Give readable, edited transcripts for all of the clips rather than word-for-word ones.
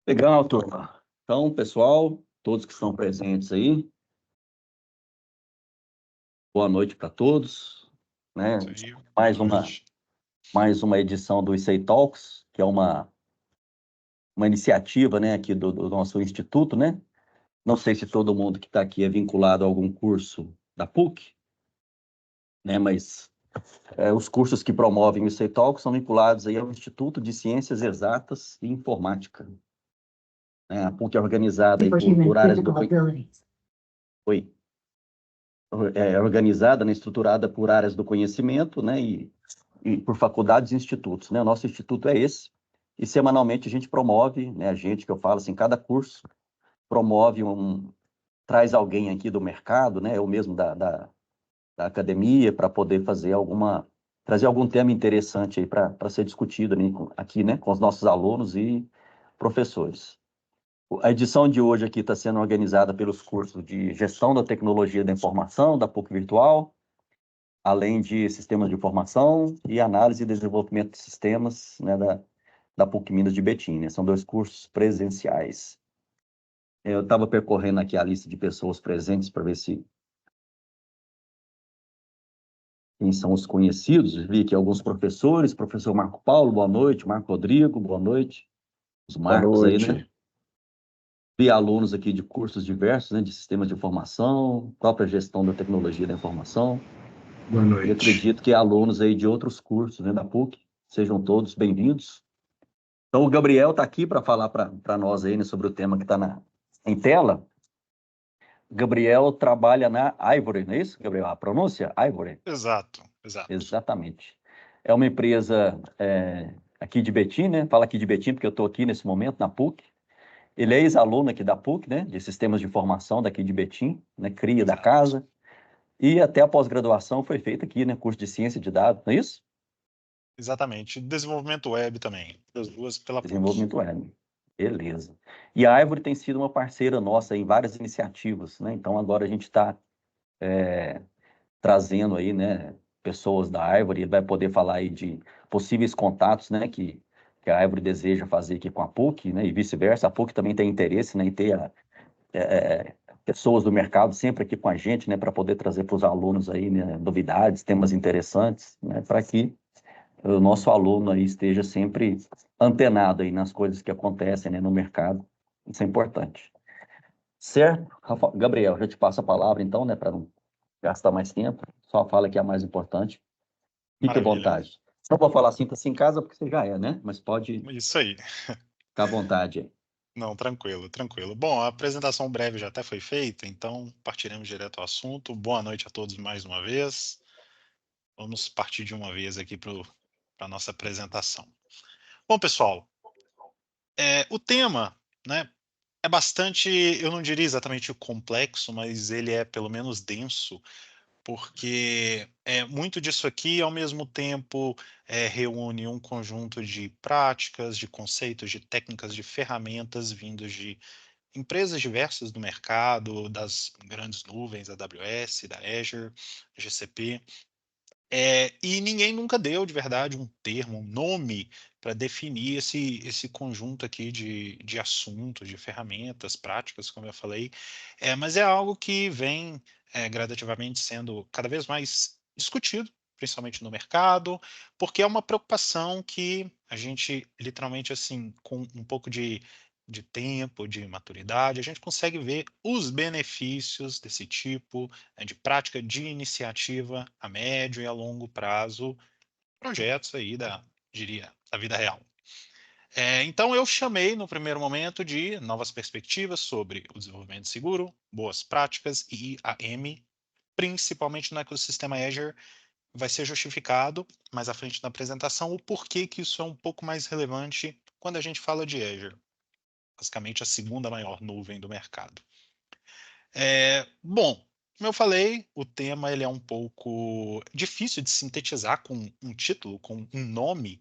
Legal, turma. Então, pessoal, todos que estão presentes aí, boa noite para todos, né? Isso aí, Mais boa uma, noite. mais uma edição do ICEI Talks, que é uma iniciativa, né, aqui do nosso instituto, né? Não sei se todo mundo que está aqui é vinculado a algum curso da PUC, né? Mas os cursos que promovem o ICEI Talks são vinculados aí ao Instituto de Ciências Exatas e Informática, né? A PUC é organizada aí por áreas do... Oi. É organizada, né, estruturada por áreas do conhecimento, né, e por faculdades e institutos, né? O nosso instituto é esse, e semanalmente a gente promove, né, a gente que eu falo assim, cada curso promove traz alguém aqui do mercado, né, ou mesmo da academia, para poder trazer algum tema interessante aí para ser discutido, né, aqui, né, com os nossos alunos e professores. A edição de hoje aqui está sendo organizada pelos cursos de Gestão da Tecnologia da Informação, da PUC Virtual, além de Sistemas de Informação e Análise e Desenvolvimento de Sistemas, né, da PUC Minas de Betim, né? São dois cursos presenciais. Eu estava percorrendo aqui a lista de pessoas presentes para ver quem são os conhecidos. Vi aqui alguns professores, professor Marco Paulo, boa noite, Marco Rodrigo, boa noite. Os Boa Marcos aí, né? noite. Vi alunos aqui de cursos diversos, né, de sistemas de informação, própria gestão da tecnologia da informação. Boa E noite. acredito que alunos aí de outros cursos, né, da PUC, sejam todos bem-vindos. Então, o Gabriel está aqui para falar para nós aí, né, sobre o tema que está em tela. Gabriel trabalha na Ivory, não é isso, Gabriel? A pronúncia? Ivory? Exato. Exatamente. É uma empresa aqui de Betim, né? Fala aqui de Betim porque eu estou aqui nesse momento na PUC. Ele é ex-aluno aqui da PUC, né? De Sistemas de Informação daqui de Betim, né? Cria da casa. E até a pós-graduação foi feita aqui, né? Curso de Ciência de Dados, não é isso? Exatamente. Desenvolvimento web também, das duas pela PUC. Desenvolvimento web. Beleza. E a Ivory tem sido uma parceira nossa em várias iniciativas, né? Então, agora a gente está trazendo aí, né, pessoas da Ivory, vai poder falar aí de possíveis contatos, né, que a Ivory deseja fazer aqui com a PUC, né, e vice-versa. A PUC também tem interesse, né, em ter pessoas do mercado sempre aqui com a gente, né, para poder trazer para os alunos aí, né, novidades, temas interessantes, né, para que o nosso aluno aí esteja sempre antenado aí nas coisas que acontecem, né, no mercado. Isso é importante. Certo? Gabriel, já te passo a palavra então, né, para não gastar mais tempo. Só fala que é a mais importante. Fique à Maravilha. vontade. Não vou falar sinta-se em casa porque você já é, né? Mas pode Isso aí. ficar à vontade aí. Não, tranquilo, tranquilo. Bom, a apresentação breve já até foi feita, então partiremos direto ao assunto. Boa noite a todos mais uma vez. Vamos partir de uma vez aqui para a nossa apresentação. Bom, pessoal, o tema, né, é bastante, eu não diria exatamente complexo, mas ele é pelo menos denso, porque muito disso aqui, ao mesmo tempo, reúne um conjunto de práticas, de conceitos, de técnicas, de ferramentas vindos de empresas diversas do mercado, das grandes nuvens, AWS, da Azure, GCP, e ninguém nunca deu de verdade um termo, um nome para definir esse conjunto aqui de assuntos, de ferramentas, práticas, como eu falei, mas é algo que vem gradativamente sendo cada vez mais discutido, principalmente no mercado, porque é uma preocupação que a gente, literalmente, assim, com um pouco de tempo, de maturidade, a gente consegue ver os benefícios desse tipo, né, de prática de iniciativa a médio e a longo prazo, projetos aí diria, da vida real. Então eu chamei no primeiro momento de novas perspectivas sobre o desenvolvimento seguro, boas práticas e IAM, principalmente no ecossistema Azure. Vai ser justificado mais à frente na apresentação o porquê que isso é um pouco mais relevante quando a gente fala de Azure, basicamente a segunda maior nuvem do mercado. Bom, como eu falei, o tema ele é um pouco difícil de sintetizar com um título, com um nome.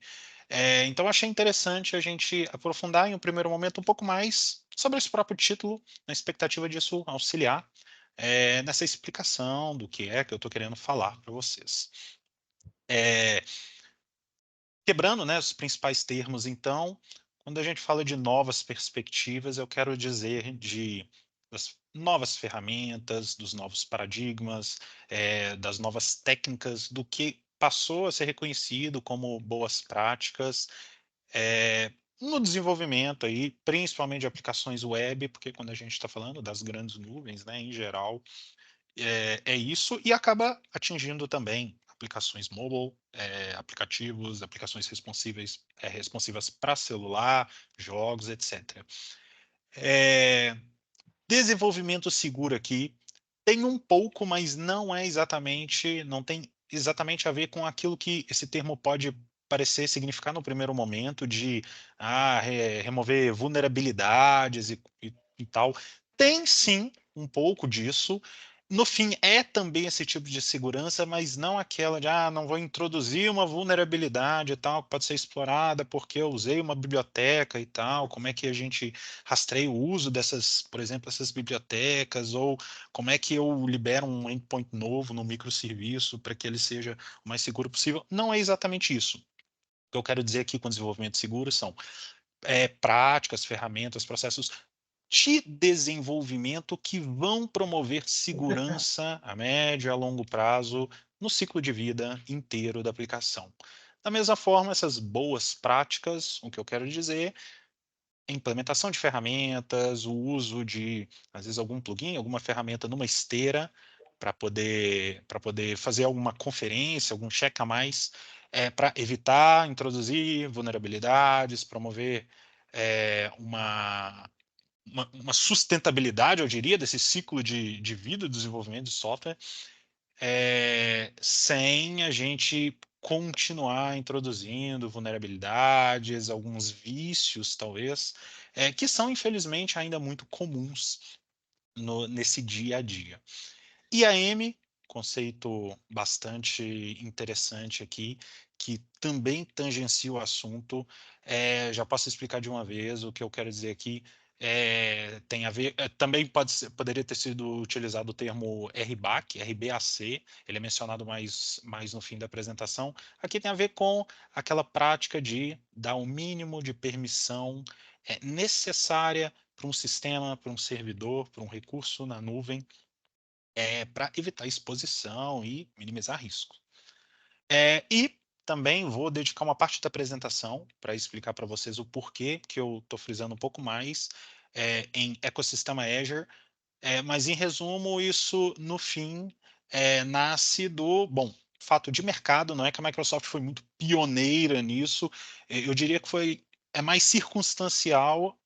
Então achei interessante a gente aprofundar em um primeiro momento um pouco mais sobre esse próprio título, na expectativa disso auxiliar nessa explicação do que eu estou querendo falar para vocês. Quebrando, né, os principais termos, então, Quando a gente fala de novas perspectivas, eu quero dizer das novas ferramentas, dos novos paradigmas, das novas técnicas, do que passou a ser reconhecido como boas práticas, no desenvolvimento aí, principalmente de aplicações web, porque quando a gente está falando das grandes nuvens, né, em geral, é isso, e acaba atingindo também aplicações mobile, aplicativos, aplicações responsivas para celular, jogos, etc. Eh, Desenvolvimento seguro aqui tem um pouco, mas não tem exatamente a ver com aquilo que esse termo pode parecer significar no primeiro momento de remover vulnerabilidades e tal. Tem sim um pouco disso. No fim, é também esse tipo de segurança, mas não aquela de não vou introduzir uma vulnerabilidade e tal, que pode ser explorada porque eu usei uma biblioteca e tal. Como é que a gente rastreia o uso dessas, por exemplo, essas bibliotecas, ou como é que eu libero um endpoint novo no microserviço para que ele seja o mais seguro possível? Não é exatamente isso. O que eu quero dizer aqui com desenvolvimento seguro são práticas, ferramentas, processos de desenvolvimento que vão promover segurança a médio e a longo prazo no ciclo de vida inteiro da aplicação. Da mesma forma, essas boas práticas, o que eu quero dizer, implementação de ferramentas, o uso de, às vezes, algum plugin, alguma ferramenta numa esteira para poder fazer alguma conferência, algum check a mais, para evitar introduzir vulnerabilidades, promover uma sustentabilidade, eu diria, desse ciclo de vida do desenvolvimento de software, sem a gente continuar introduzindo vulnerabilidades, alguns vícios, talvez, que são, infelizmente, ainda muito comuns nesse dia a dia. IAM, conceito bastante interessante aqui, que também tangencia o assunto. Já posso explicar de uma vez o que eu quero dizer aqui. Tem a ver, também poderia ter sido utilizado o termo RBAC, ele é mencionado mais no fim da apresentação. Aqui tem a ver com aquela prática de dar o mínimo de permissão necessária para um sistema, para um servidor, para um recurso na nuvem, para evitar exposição e minimizar risco. E também vou dedicar uma parte da apresentação para explicar para vocês o porquê que eu estou frisando um pouco mais em ecossistema Azure, mas em resumo, isso no fim nasce bom, fato de mercado. Não é que a Microsoft foi muito pioneira nisso, eu diria que é mais circunstancial.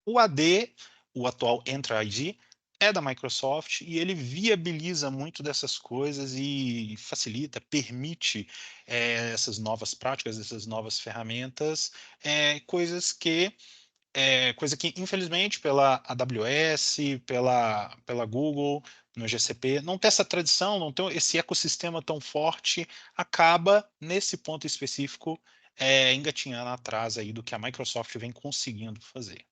O AD, o atual Entra ID, é da Microsoft e ele viabiliza muito dessas coisas e facilita, permite essas novas práticas, essas novas ferramentas, coisa que infelizmente pela AWS, pela Google, no GCP, não tem essa tradição, não tem esse ecossistema tão forte, acaba nesse ponto específico engatinhando atrás aí do que a Microsoft vem conseguindo fazer.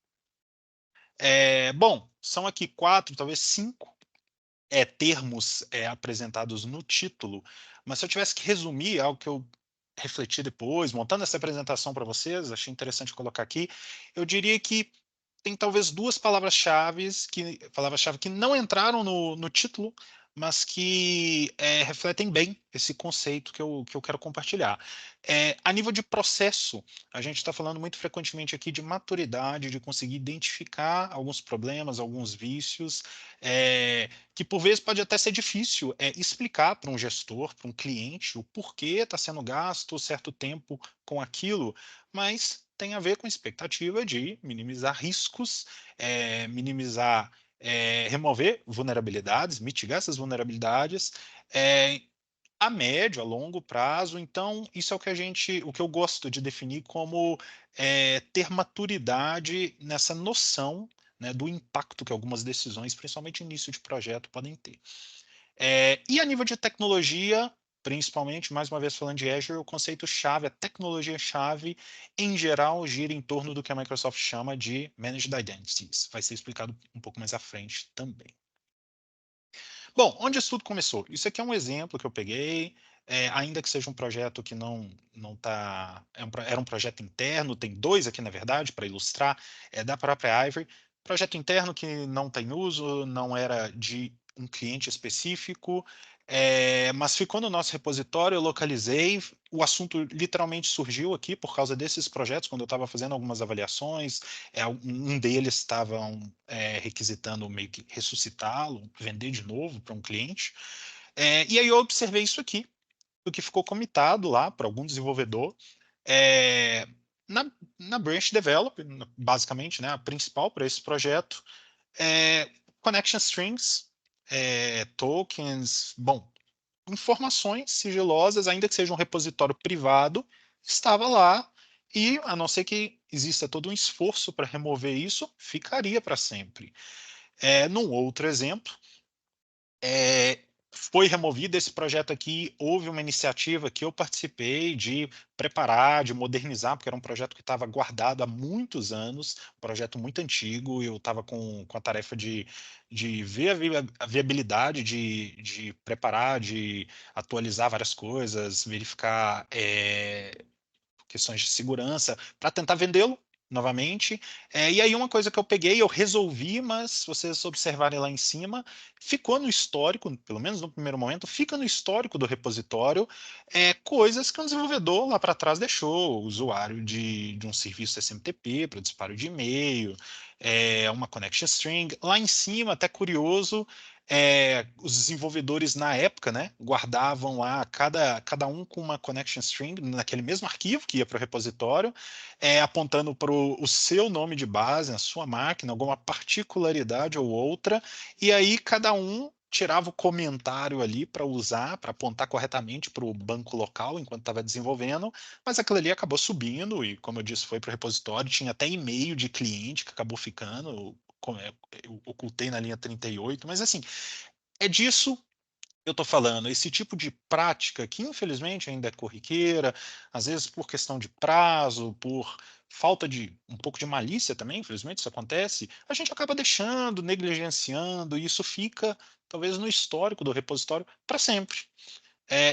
Bom, são aqui 4, talvez 5 termos apresentados no título, mas se eu tivesse que resumir algo que eu refleti depois, montando essa apresentação para vocês, achei interessante colocar aqui, eu diria que tem talvez duas palavras-chave que não entraram no título, mas que refletem bem esse conceito que eu quero compartilhar. A nível de processo, a gente está falando muito frequentemente aqui de maturidade, de conseguir identificar alguns problemas, alguns vícios, que por vezes pode até ser difícil explicar para um gestor, para um cliente, o porquê está sendo gasto certo tempo com aquilo, mas tem a ver com a expectativa de minimizar riscos, remover vulnerabilidades, mitigar essas vulnerabilidades a médio, a longo prazo. Então, isso é o que eu gosto de definir como ter maturidade nessa noção, né, do impacto que algumas decisões, principalmente início de projeto, podem ter. E a nível de tecnologia, principalmente, mais uma vez falando de Azure, o conceito-chave, a tecnologia-chave, em geral, gira em torno do que a Microsoft chama de Managed Identities. Vai ser explicado um pouco mais à frente também. Bom, onde isso tudo começou? Isso aqui é um exemplo que eu peguei. ainda que seja um projeto que não está, era um projeto interno, tem 2 aqui na verdade para ilustrar, da própria Ivory, projeto interno que não tem uso, não era de um cliente específico, mas ficou no nosso repositório, eu localizei, o assunto literalmente surgiu aqui por causa desses projetos, quando eu estava fazendo algumas avaliações, um deles estavam requisitando meio que ressuscitá-lo, vender de novo para um cliente, e aí eu observei isso aqui, do que ficou comitado lá para algum desenvolvedor, é, na, na branch develop, basicamente, né, a principal para esse projeto, connection strings, tokens, bom, informações sigilosas, ainda que seja um repositório privado, estava lá e, a não ser que exista todo um esforço para remover isso, ficaria para sempre. Num outro exemplo, foi removido esse projeto aqui, houve uma iniciativa que eu participei de preparar, de modernizar, porque era um projeto que estava guardado há muitos anos, um projeto muito antigo, e eu estava com a tarefa de ver a viabilidade, de preparar, de atualizar várias coisas, verificar questões de segurança, para tentar vendê-lo novamente. E aí uma coisa que eu peguei, eu resolvi, mas se vocês observarem lá em cima, ficou no histórico, pelo menos no primeiro momento, fica no histórico do repositório, coisas que um desenvolvedor lá para trás deixou, o usuário de um serviço SMTP para disparo de e-mail, uma connection string. Lá em cima, até curioso, os desenvolvedores na época, né, guardavam lá cada um com uma connection string naquele mesmo arquivo que ia para o repositório, apontando para o seu nome de base, a sua máquina, alguma particularidade ou outra, e aí cada um tirava o comentário ali para usar, para apontar corretamente para o banco local enquanto estava desenvolvendo, mas aquilo ali acabou subindo e, como eu disse, foi para o repositório, tinha até e-mail de cliente que acabou ficando, eu ocultei na linha 38, mas assim, é disso eu estou falando, esse tipo de prática que infelizmente ainda é corriqueira, às vezes por questão de prazo, por falta de um pouco de malícia também, infelizmente isso acontece, a gente acaba deixando, negligenciando, e isso fica talvez no histórico do repositório para sempre.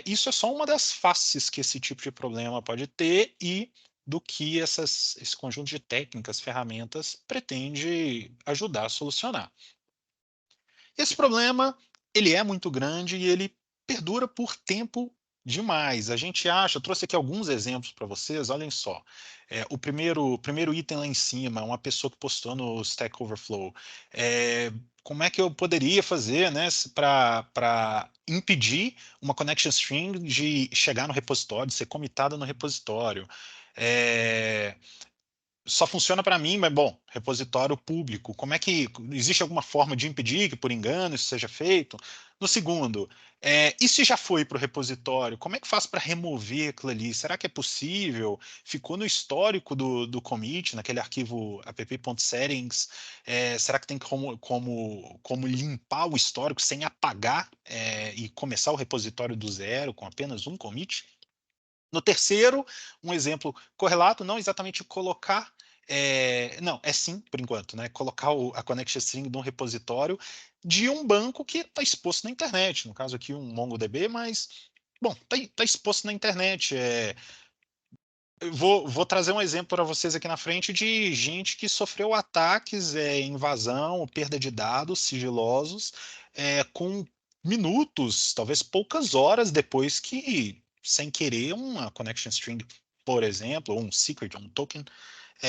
Isso é só uma das faces que esse tipo de problema pode ter e do que esse conjunto de técnicas, ferramentas pretende ajudar a solucionar. Esse problema, ele é muito grande e ele perdura por tempo demais. A gente acha, eu trouxe aqui alguns exemplos para vocês, olhem só. O primeiro item lá em cima, uma pessoa que postou no Stack Overflow. Como é que eu poderia fazer, né, para impedir uma connection string de chegar no repositório, de ser comitada no repositório? Só funciona para mim, mas bom, repositório público. Como é que existe alguma forma de impedir que por engano isso seja feito? No segundo, e se já foi para o repositório, como é que faz para remover aquilo ali? Será que é possível? Ficou no histórico do commit, naquele arquivo app.settings? Será que tem como limpar o histórico sem apagar e começar o repositório do zero com apenas um commit? No terceiro, um exemplo correlato, não exatamente colocar, não, é sim, por enquanto, né, colocar a connection string de um repositório de um banco que está exposto na internet, no caso aqui um MongoDB, mas, bom, está exposto na internet. Eu vou trazer um exemplo para vocês aqui na frente de gente que sofreu ataques, invasão, perda de dados sigilosos, com minutos, talvez poucas horas depois que, sem querer, uma connection string, por exemplo, ou um secret, um token,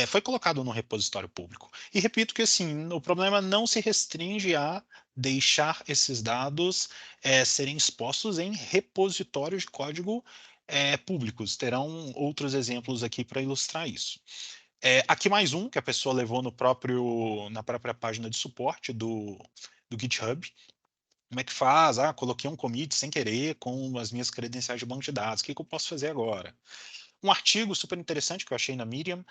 foi colocado no repositório público. E repito que assim, o problema não se restringe a deixar esses dados serem expostos em repositórios de código públicos. Terão outros exemplos aqui para ilustrar isso. Aqui mais um que a pessoa levou na própria página de suporte do GitHub. Como é que faz? Coloquei um commit sem querer com as minhas credenciais de banco de dados. O que eu posso fazer agora? Um artigo super interessante que eu achei na Medium.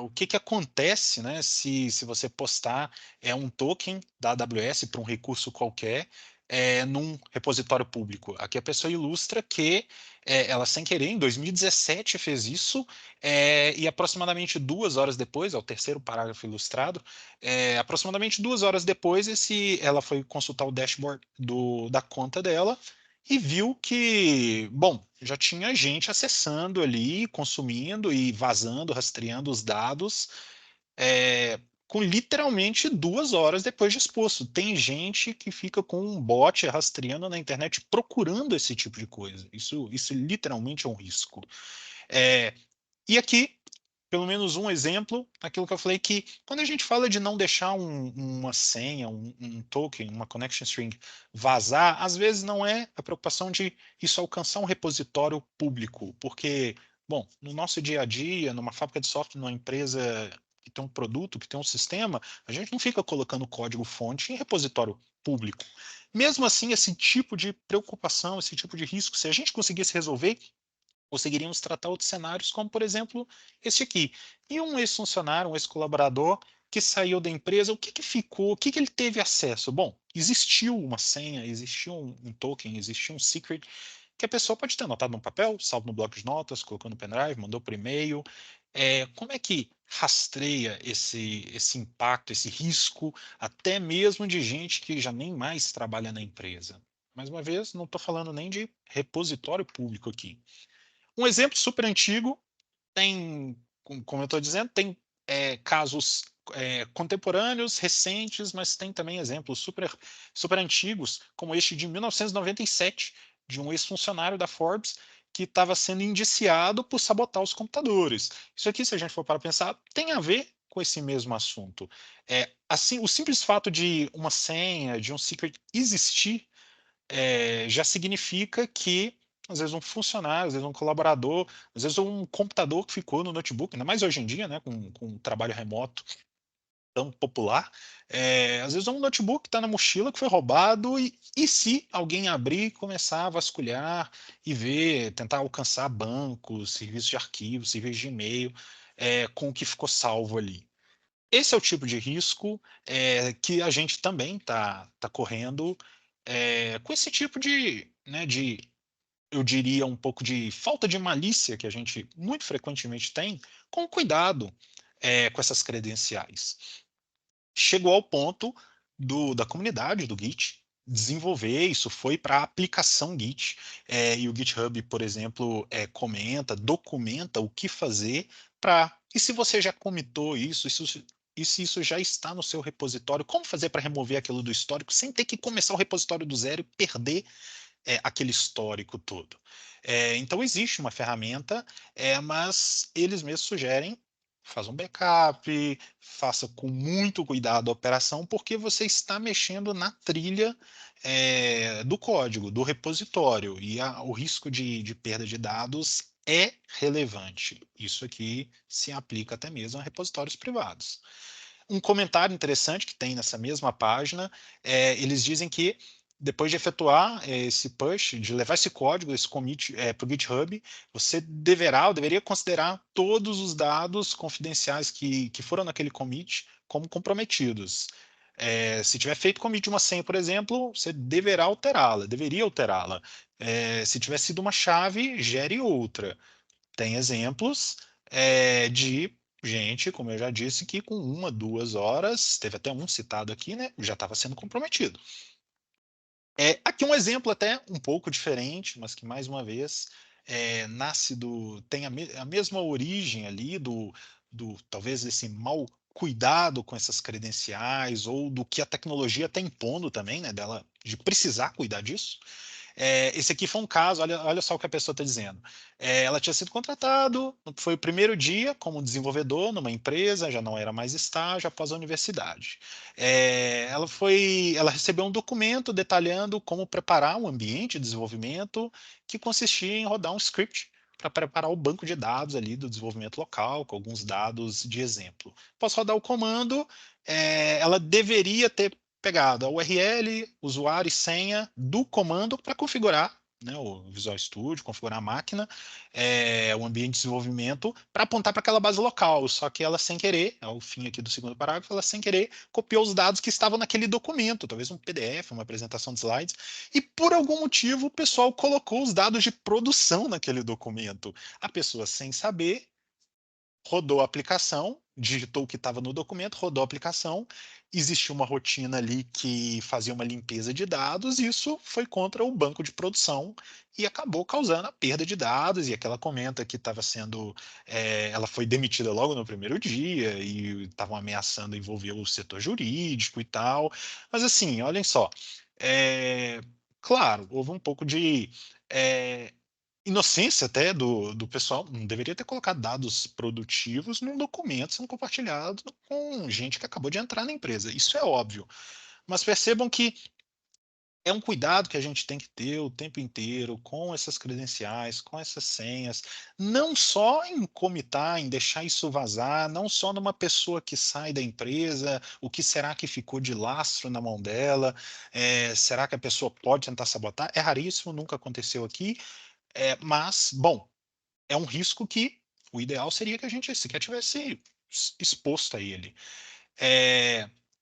O que acontece, né, se você postar um token da AWS para um recurso qualquer num repositório público. Aqui a pessoa ilustra que ela, sem querer, em 2017 fez isso, e aproximadamente 2 horas depois, é o terceiro parágrafo ilustrado, aproximadamente 2 horas depois, ela foi consultar o dashboard da conta dela, e viu que, bom, já tinha gente acessando ali, consumindo e vazando, rastreando os dados, com literalmente 2 horas depois de exposto. Tem gente que fica com um bot rastreando na internet procurando esse tipo de coisa. Isso literalmente é um risco. E aqui, pelo menos um exemplo, aquilo que eu falei que quando a gente fala de não deixar uma senha, um token, uma connection string vazar, às vezes não é a preocupação de isso alcançar um repositório público, porque, bom, no nosso dia a dia, numa fábrica de software, numa empresa que tem um produto, que tem um sistema, a gente não fica colocando código-fonte em repositório público. Mesmo assim, esse tipo de preocupação, esse tipo de risco, se a gente conseguisse resolver, conseguiríamos tratar outros cenários, como, por exemplo, este aqui. E um ex-funcionário, um ex-colaborador que saiu da empresa, o que, que ficou, o que, que ele teve acesso? Bom, existiu uma senha, existiu um token, existiu um secret, que a pessoa pode ter anotado no papel, salvo no bloco de notas, colocou no pendrive, mandou por e-mail. Como é que rastreia esse impacto, esse risco, até mesmo de gente que já nem mais trabalha na empresa? Mais uma vez, não estou falando nem de repositório público aqui. Um exemplo super antigo, tem, como eu estou dizendo, tem casos contemporâneos, recentes, mas tem também exemplos super antigos, como este de 1997, de um ex-funcionário da Forbes que estava sendo indiciado por sabotar os computadores. Isso aqui, se a gente for para pensar, tem a ver com esse mesmo assunto. Assim, o simples fato de uma senha, de um secret existir, já significa que, às vezes, um funcionário, às vezes, um colaborador, às vezes, um computador que ficou no notebook, ainda mais hoje em dia, né, com o trabalho remoto tão popular, às vezes, um notebook está na mochila que foi roubado e se alguém abrir e começar a vasculhar e ver, tentar alcançar bancos, serviços de arquivo, serviços de e-mail, com o que ficou salvo ali. Esse é o tipo de risco que a gente também está correndo com esse tipo eu diria, um pouco de falta de malícia que a gente muito frequentemente tem, com cuidado com essas credenciais. Chegou ao ponto da comunidade do Git desenvolver, isso foi para a aplicação Git, e o GitHub, por exemplo, comenta, documenta o que fazer para. E se você já comitou e se isso já está no seu repositório, como fazer para remover aquilo do histórico sem ter que começar o repositório do zero e perder aquele histórico todo? Então existe uma ferramenta, mas eles mesmos sugerem: faça um backup, faça com muito cuidado a operação, porque você está mexendo na trilha do código, do repositório, e o risco de perda de dados é relevante. Isso aqui se aplica até mesmo a repositórios privados. Um comentário interessante que tem nessa mesma página, eles dizem que depois de efetuar esse push, de levar esse código, esse commit para o GitHub, você deverá ou deveria considerar todos os dados confidenciais que foram naquele commit como comprometidos. Se tiver feito commit de uma senha, por exemplo, você deverá alterá-la, deveria alterá-la. Se tiver sido uma chave, gere outra. Tem exemplos de gente, como eu já disse, que com 1, 2 horas, teve até um citado aqui, né, já estava sendo comprometido. Aqui um exemplo até um pouco diferente, mas que, mais uma vez, tem a mesma origem ali talvez desse mau cuidado com essas credenciais, ou do que a tecnologia está impondo também, né, dela, de precisar cuidar disso. Esse aqui foi um caso, olha só o que a pessoa está dizendo. Ela tinha sido contratado, foi o primeiro dia como desenvolvedor numa empresa, já não era mais estágio após a universidade. Ela recebeu um documento detalhando como preparar um ambiente de desenvolvimento que consistia em rodar um script para preparar o banco de dados ali do desenvolvimento local, com alguns dados de exemplo. Após rodar o comando, ela deveria ter pegado a URL, usuário e senha do comando para configurar, né, o Visual Studio, configurar a máquina, o ambiente de desenvolvimento, para apontar para aquela base local. Só que ela, sem querer, é o fim aqui do segundo parágrafo, ela, sem querer, copiou os dados que estavam naquele documento, talvez um PDF, uma apresentação de slides, e por algum motivo o pessoal colocou os dados de produção naquele documento. A pessoa, sem saber, rodou a aplicação, digitou o que estava no documento, rodou a aplicação, existia uma rotina ali que fazia uma limpeza de dados, e isso foi contra o banco de produção e acabou causando a perda de dados, e aquela comenta que estava sendo, ela foi demitida logo no primeiro dia, e estavam ameaçando envolver o setor jurídico e tal, mas assim, olhem só, claro, houve um pouco de inocência até do pessoal, não deveria ter colocado dados produtivos num documento sendo compartilhado com gente que acabou de entrar na empresa. Isso é óbvio. Mas percebam que é um cuidado que a gente tem que ter o tempo inteiro com essas credenciais, com essas senhas, não só em comitar, em deixar isso vazar, não só numa pessoa que sai da empresa, o que será que ficou de lastro na mão dela, será que a pessoa pode tentar sabotar? É raríssimo, nunca aconteceu aqui, mas, bom, é um risco que o ideal seria que a gente sequer tivesse exposto a ele.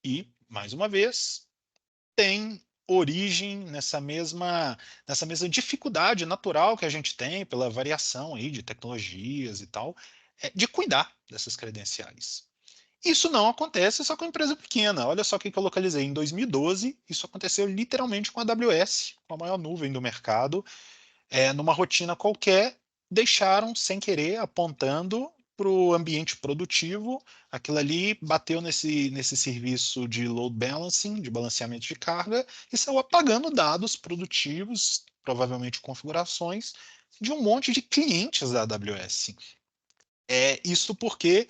E, mais uma vez, tem origem nessa mesma dificuldade natural que a gente tem pela variação aí de tecnologias e tal, de cuidar dessas credenciais. Isso não acontece só com empresa pequena. Olha só o que eu localizei. Em 2012, isso aconteceu literalmente com a AWS, com a maior nuvem do mercado, numa rotina qualquer, deixaram sem querer, apontando para o ambiente produtivo, aquilo ali bateu nesse serviço de load balancing, de balanceamento de carga, e saiu apagando dados produtivos, provavelmente configurações, de um monte de clientes da AWS. Isso porque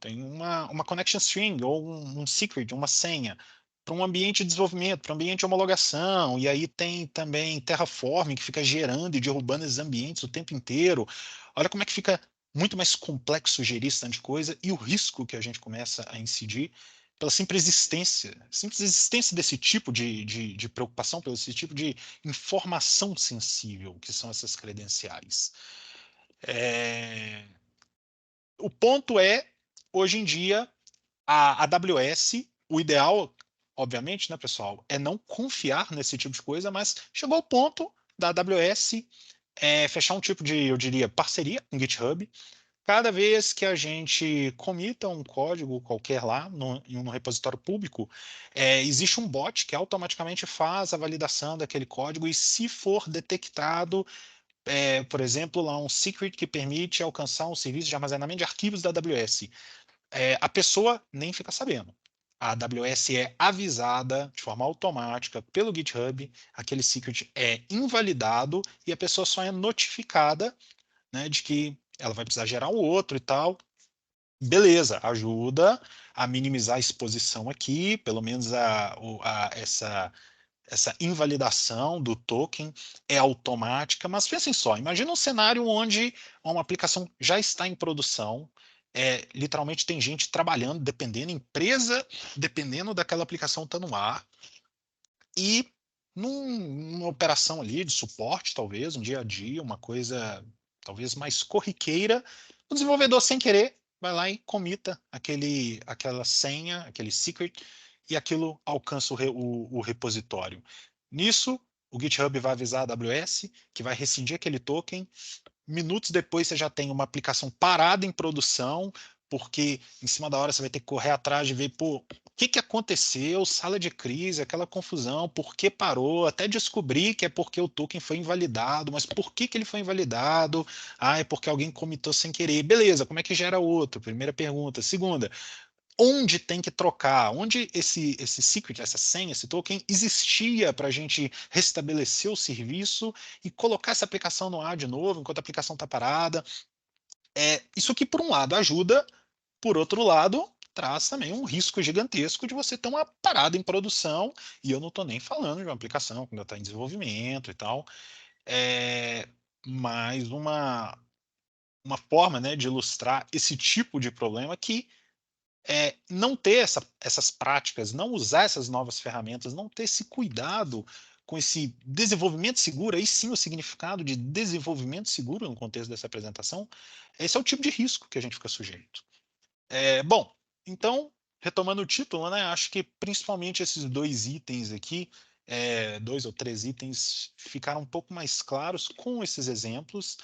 tem uma connection string ou um secret, uma senha, para um ambiente de desenvolvimento, para um ambiente de homologação, e aí tem também Terraform que fica gerando e derrubando esses ambientes o tempo inteiro. Olha como é que fica muito mais complexo gerir esse tanto de coisa, e o risco que a gente começa a incidir pela simples existência desse tipo de preocupação, pelo esse tipo de informação sensível, que são essas credenciais. O ponto é, hoje em dia, a AWS, o ideal, obviamente, né, pessoal, é não confiar nesse tipo de coisa, mas chegou ao ponto da AWS fechar um tipo de, eu diria, parceria com o GitHub. Cada vez que a gente comita um código qualquer lá em um repositório público, existe um bot que automaticamente faz a validação daquele código, e se for detectado, por exemplo, lá um secret que permite alcançar um serviço de armazenamento de arquivos da AWS, a pessoa nem fica sabendo. A AWS é avisada de forma automática pelo GitHub, aquele secret é invalidado e a pessoa só é notificada, né, de que ela vai precisar gerar um outro e tal. Beleza, ajuda a minimizar a exposição aqui, pelo menos essa invalidação do token é automática, mas pensem só, imagina um cenário onde uma aplicação já está em produção, literalmente tem gente trabalhando, dependendo, empresa, dependendo daquela aplicação estar no ar, e numa operação ali de suporte, talvez, um dia a dia, uma coisa talvez mais corriqueira, o desenvolvedor, sem querer, vai lá e comita aquela senha, aquele secret, e aquilo alcança o repositório. Nisso, o GitHub vai avisar a AWS que vai rescindir aquele token. Minutos depois você já tem uma aplicação parada em produção, porque em cima da hora você vai ter que correr atrás de ver, pô, o que aconteceu, sala de crise, aquela confusão, por que parou, até descobrir que é porque o token foi invalidado, mas por que ele foi invalidado? Ah, é porque alguém comitou sem querer. Beleza, como é que gera outro? Primeira pergunta. Segunda, onde tem que trocar? Onde esse secret, essa senha, esse token existia para a gente restabelecer o serviço e colocar essa aplicação no ar de novo, enquanto a aplicação está parada? Isso aqui, por um lado, ajuda, por outro lado, traz também um risco gigantesco de você ter uma parada em produção, e eu não estou nem falando de uma aplicação que ainda está em desenvolvimento e tal. É mais uma forma, né, de ilustrar esse tipo de problema que não ter essas práticas, não usar essas novas ferramentas, não ter esse cuidado com esse desenvolvimento seguro, aí sim o significado de desenvolvimento seguro no contexto dessa apresentação, esse é o tipo de risco que a gente fica sujeito. Bom, então, retomando o título, né, acho que principalmente esses dois itens aqui, 2 ou 3 itens, ficaram um pouco mais claros com esses exemplos.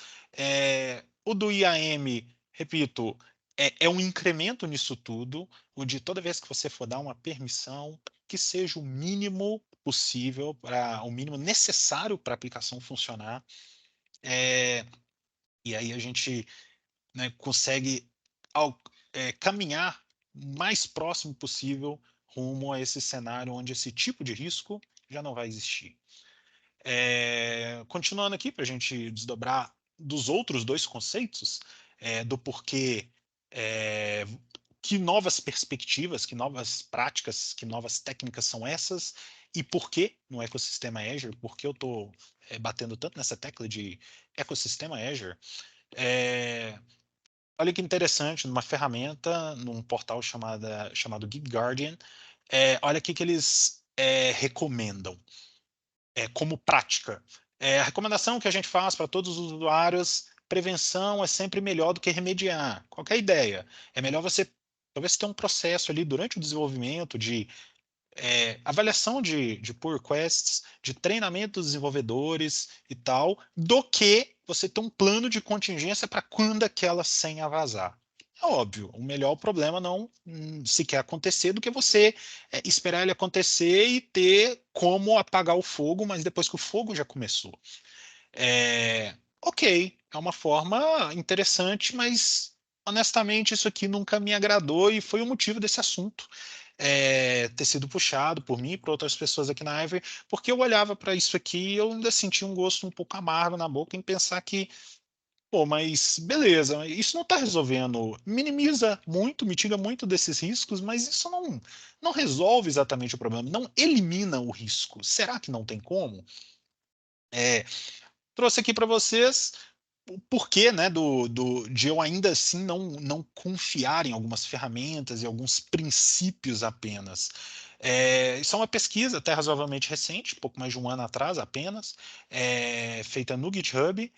O do IAM, repito, é um incremento nisso tudo, o de toda vez que você for dar uma permissão, que seja o mínimo possível, o mínimo necessário para a aplicação funcionar. E aí a gente, né, consegue caminhar o mais próximo possível rumo a esse cenário onde esse tipo de risco já não vai existir. Continuando aqui, para a gente desdobrar dos outros dois conceitos, do porquê, que novas perspectivas, que novas práticas, que novas técnicas são essas, e por que no ecossistema Azure, por que eu estou batendo tanto nessa tecla de ecossistema Azure. Olha que interessante, numa ferramenta, num portal chamado Gig Guardian, olha o que eles recomendam como prática. A recomendação que a gente faz para todos os usuários: prevenção é sempre melhor do que remediar. Qual que é a ideia? É melhor você talvez ter um processo ali durante o desenvolvimento de avaliação de pull requests, de treinamento dos desenvolvedores e tal, do que você ter um plano de contingência para quando aquela senha vazar. É óbvio, o melhor problema não sequer acontecer do que você esperar ele acontecer e ter como apagar o fogo, mas depois que o fogo já começou. Ok, é uma forma interessante, mas honestamente isso aqui nunca me agradou e foi o motivo desse assunto ter sido puxado por mim e por outras pessoas aqui na Ivory, porque eu olhava para isso aqui e eu ainda sentia um gosto um pouco amargo na boca em pensar que, pô, mas beleza, isso não está resolvendo, minimiza muito, mitiga muito desses riscos, mas isso não resolve exatamente o problema, não elimina o risco. Será que não tem como? Trouxe aqui para vocês o porquê, né, de eu ainda assim não confiar em algumas ferramentas e alguns princípios apenas. Isso é uma pesquisa até razoavelmente recente, pouco mais de um ano atrás apenas, feita no GitHub.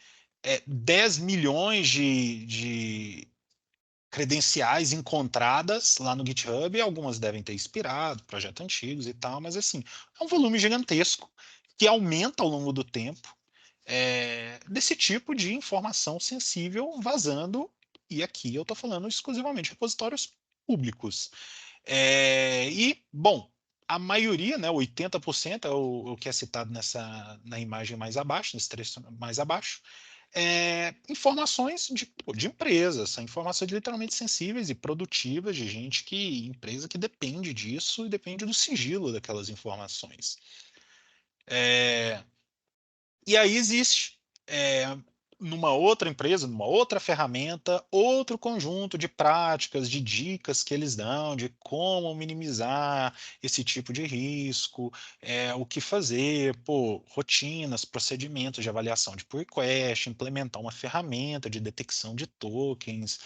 10 milhões de credenciais encontradas lá no GitHub, algumas devem ter inspirado projetos antigos e tal, mas assim, é um volume gigantesco que aumenta ao longo do tempo desse tipo de informação sensível vazando, e aqui eu estou falando exclusivamente de repositórios públicos. Bom, a maioria, né, 80%, é o que é citado na imagem mais abaixo, nesse trecho mais abaixo, informações de empresas, são informações literalmente sensíveis e produtivas de empresa que depende disso e depende do sigilo daquelas informações. E aí existe, numa outra empresa, numa outra ferramenta, outro conjunto de práticas, de dicas que eles dão de como minimizar esse tipo de risco, o que fazer, rotinas, procedimentos de avaliação de pull request, implementar uma ferramenta de detecção de tokens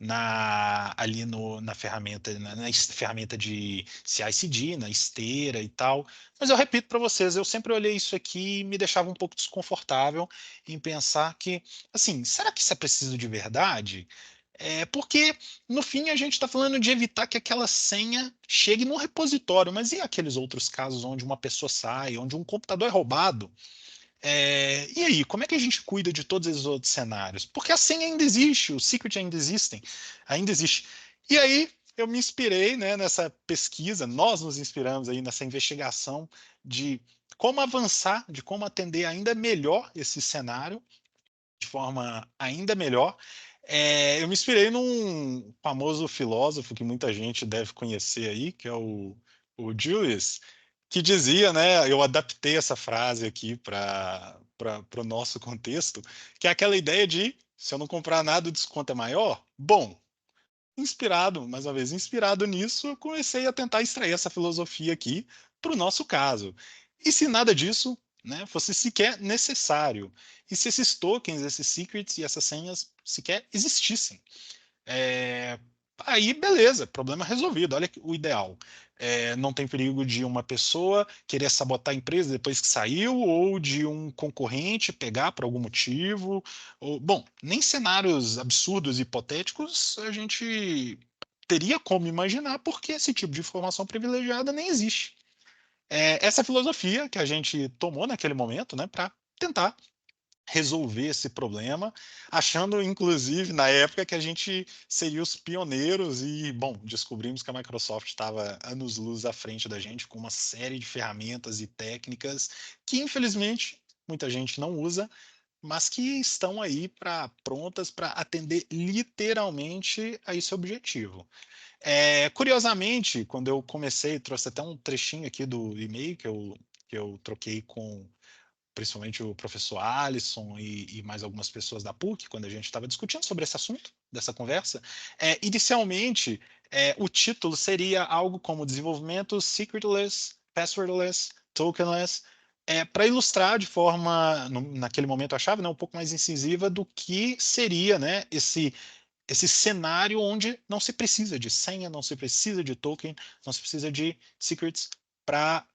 na ferramenta, na ferramenta de CI/CD, na esteira e tal. Mas eu repito para vocês, eu sempre olhei isso aqui e me deixava um pouco desconfortável em pensar que, assim, será que isso é preciso de verdade? Porque, no fim, a gente está falando de evitar que aquela senha chegue no repositório, mas e aqueles outros casos onde uma pessoa sai, onde um computador é roubado? E aí, como é que a gente cuida de todos esses outros cenários? Porque a senha ainda existe, o secret ainda existe. E aí eu me inspirei, né, nessa pesquisa, nós nos inspiramos aí nessa investigação de como avançar, de como atender ainda melhor esse cenário, de forma ainda melhor. Eu me inspirei num famoso filósofo que muita gente deve conhecer aí, que é o Julius, que dizia, né? Eu adaptei essa frase aqui para o nosso contexto, que é aquela ideia de: se eu não comprar nada, o desconto é maior. Bom, inspirado, mais uma vez, inspirado nisso, eu comecei a tentar extrair essa filosofia aqui para o nosso caso. E se nada disso, né, fosse sequer necessário? E se esses tokens, esses secrets e essas senhas sequer existissem? É, Aí, beleza, problema resolvido. Olha o ideal. Não tem perigo de uma pessoa querer sabotar a empresa depois que saiu, ou de um concorrente pegar por algum motivo. Bom, nem cenários absurdos e hipotéticos a gente teria como imaginar, porque esse tipo de informação privilegiada nem existe. Essa filosofia que a gente tomou naquele momento, né, para tentar resolver esse problema, achando, inclusive, na época que a gente seria os pioneiros e, bom, descobrimos que a Microsoft estava anos-luz à frente da gente com uma série de ferramentas e técnicas que, infelizmente, muita gente não usa, mas que estão aí prontas para atender literalmente a esse objetivo. Curiosamente, quando eu comecei, trouxe até um trechinho aqui do e-mail que eu troquei com principalmente o professor Alisson e mais algumas pessoas da PUC, quando a gente estava discutindo sobre esse assunto, dessa conversa. Inicialmente, o título seria algo como Desenvolvimento Secretless, Passwordless, Tokenless, para ilustrar de forma, naquele momento eu achava, né, um pouco mais incisiva do que seria, né, esse cenário onde não se precisa de senha, não se precisa de token, não se precisa de secrets para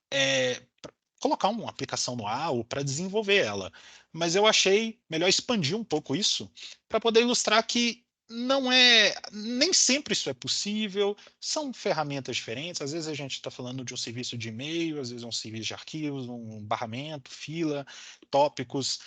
colocar uma aplicação no ar ou para desenvolver ela. Mas eu achei melhor expandir um pouco isso para poder ilustrar que não é, nem sempre isso é possível, são ferramentas diferentes, às vezes a gente está falando de um serviço de e-mail, às vezes é um serviço de arquivos, um barramento, fila, tópicos,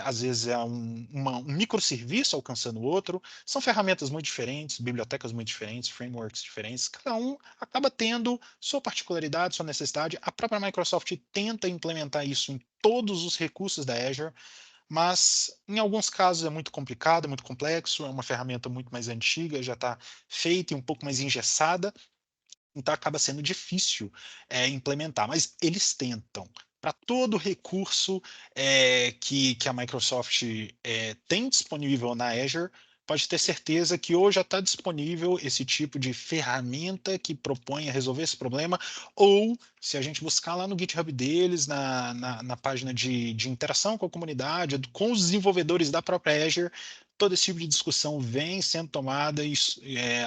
às vezes é um microserviço alcançando o outro, são ferramentas muito diferentes, bibliotecas muito diferentes, frameworks diferentes, cada um acaba tendo sua particularidade, sua necessidade. A própria Microsoft tenta implementar isso em todos os recursos da Azure, mas em alguns casos é muito complicado, é muito complexo, é uma ferramenta muito mais antiga, já está feita e um pouco mais engessada, então acaba sendo difícil implementar, mas eles tentam. Para todo recurso que a Microsoft tem disponível na Azure, pode ter certeza que hoje já está disponível esse tipo de ferramenta que propõe a resolver esse problema, ou se a gente buscar lá no GitHub deles, na página de interação com a comunidade, com os desenvolvedores da própria Azure, todo esse tipo de discussão vem sendo tomada,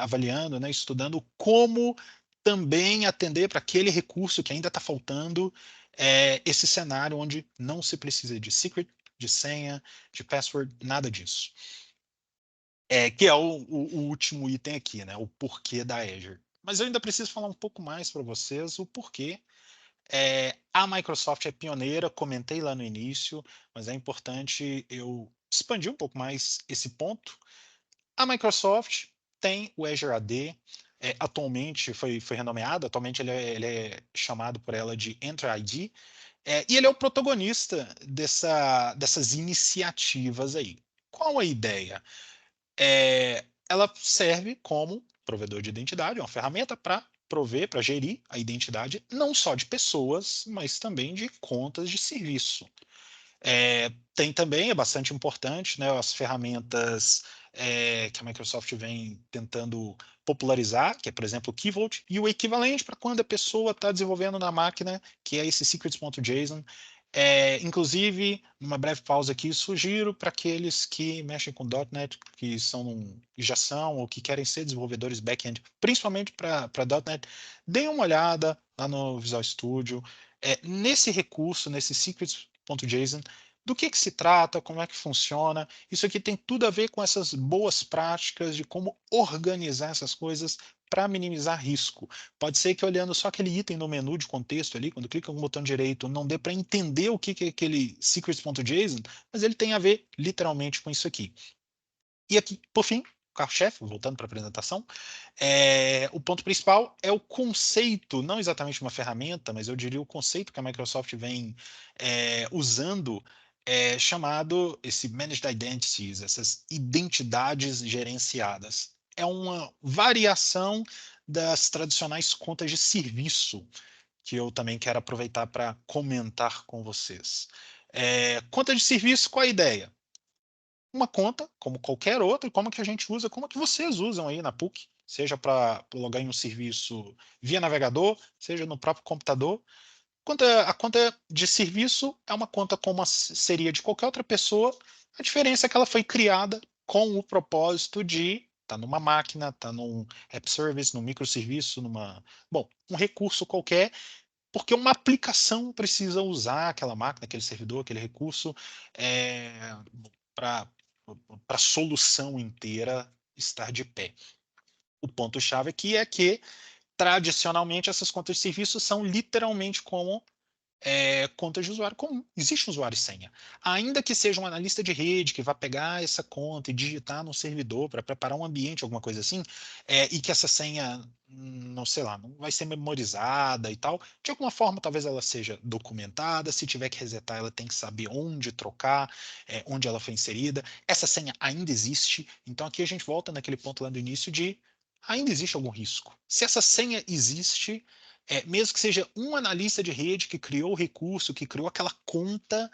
avaliando, né, estudando como também atender para aquele recurso que ainda está faltando, esse cenário onde não se precisa de secret, de senha, de password, nada disso. Que é o último item aqui, né? O porquê da Azure. Mas eu ainda preciso falar um pouco mais para vocês o porquê. A Microsoft é pioneira, comentei lá no início, mas é importante eu expandir um pouco mais esse ponto. A Microsoft tem o Azure AD, atualmente foi renomeado, atualmente ele é chamado por ela de Entra ID, e ele é o protagonista dessas iniciativas aí. Qual a ideia? Ela serve como provedor de identidade, uma ferramenta para prover, para gerir a identidade não só de pessoas, mas também de contas de serviço. Tem também, é bastante importante, né, as ferramentas que a Microsoft vem tentando popularizar, que é, por exemplo, o Key Vault, e o equivalente para quando a pessoa está desenvolvendo na máquina, que é esse secrets.json. Inclusive, numa breve pausa aqui, sugiro para aqueles que mexem com .NET, que já são ou que querem ser desenvolvedores back-end, principalmente para .NET, deem uma olhada lá no Visual Studio, nesse recurso, nesse secrets.json, do que se trata, como é que funciona. Isso aqui tem tudo a ver com essas boas práticas de como organizar essas coisas para minimizar risco. Pode ser que olhando só aquele item no menu de contexto ali, quando clica no botão direito, não dê para entender o que é aquele secrets.json, mas ele tem a ver literalmente com isso aqui. E aqui, por fim, o carro-chefe, voltando para a apresentação, o ponto principal é o conceito, não exatamente uma ferramenta, mas eu diria o conceito que a Microsoft vem usando, chamado esse Managed Identities, essas identidades gerenciadas. É uma variação das tradicionais contas de serviço, que eu também quero aproveitar para comentar com vocês. Conta de serviço, qual a ideia? Uma conta, como qualquer outra, e como que a gente usa, como que vocês usam aí na PUC, seja para logar em um serviço via navegador, seja no próprio computador. A conta de serviço é uma conta como seria de qualquer outra pessoa, a diferença é que ela foi criada com o propósito de estar numa máquina, estar num app service, num microserviço, um recurso qualquer, porque uma aplicação precisa usar aquela máquina, aquele servidor, aquele recurso, para a solução inteira estar de pé. O ponto-chave aqui é que, tradicionalmente, essas contas de serviço são literalmente como contas de usuário comum. Existe um usuário e senha. Ainda que seja um analista de rede que vá pegar essa conta e digitar no servidor para preparar um ambiente, alguma coisa assim, e que essa senha, não sei lá, não vai ser memorizada e tal, de alguma forma talvez ela seja documentada, se tiver que resetar ela tem que saber onde trocar, onde ela foi inserida. Essa senha ainda existe, então aqui a gente volta naquele ponto lá do início de ainda existe algum risco. Se essa senha existe, mesmo que seja um analista de rede que criou o recurso, que criou aquela conta,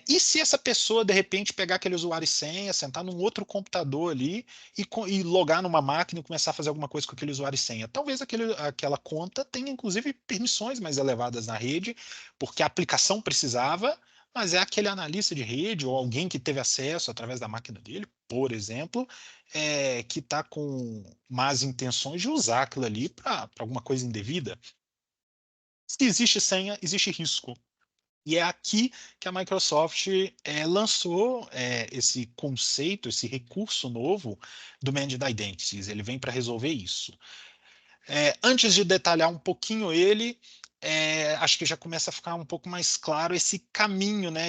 e se essa pessoa, de repente, pegar aquele usuário e senha, sentar num outro computador ali e logar numa máquina e começar a fazer alguma coisa com aquele usuário e senha? Talvez aquela conta tenha, inclusive, permissões mais elevadas na rede, porque a aplicação precisava, mas é aquele analista de rede ou alguém que teve acesso através da máquina dele, por exemplo, que está com más intenções de usar aquilo ali para alguma coisa indevida. Se existe senha, existe risco. E é aqui que a Microsoft lançou esse conceito, esse recurso novo do Managed Identities. Ele vem para resolver isso. Antes de detalhar um pouquinho ele, acho que já começa a ficar um pouco mais claro esse caminho, né?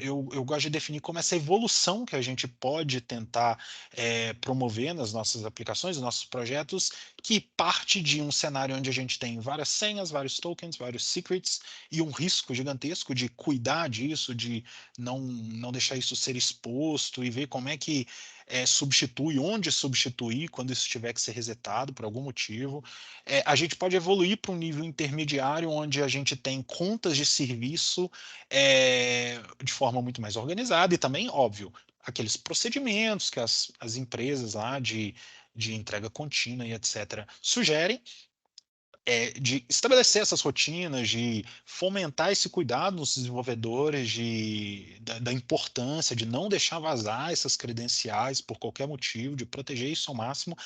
Eu gosto de definir como essa evolução que a gente pode tentar promover nas nossas aplicações, nos nossos projetos, que parte de um cenário onde a gente tem várias senhas, vários tokens, vários secrets e um risco gigantesco de cuidar disso, de não deixar isso ser exposto e ver como é que substitui, onde substituir quando isso tiver que ser resetado por algum motivo. A gente pode evoluir para um nível intermediário onde a gente tem contas de serviço de forma muito mais organizada e também, óbvio, aqueles procedimentos que as empresas lá de entrega contínua e etc. sugerem, de estabelecer essas rotinas, de fomentar esse cuidado nos desenvolvedores, da importância de não deixar vazar essas credenciais por qualquer motivo, de proteger isso ao máximo.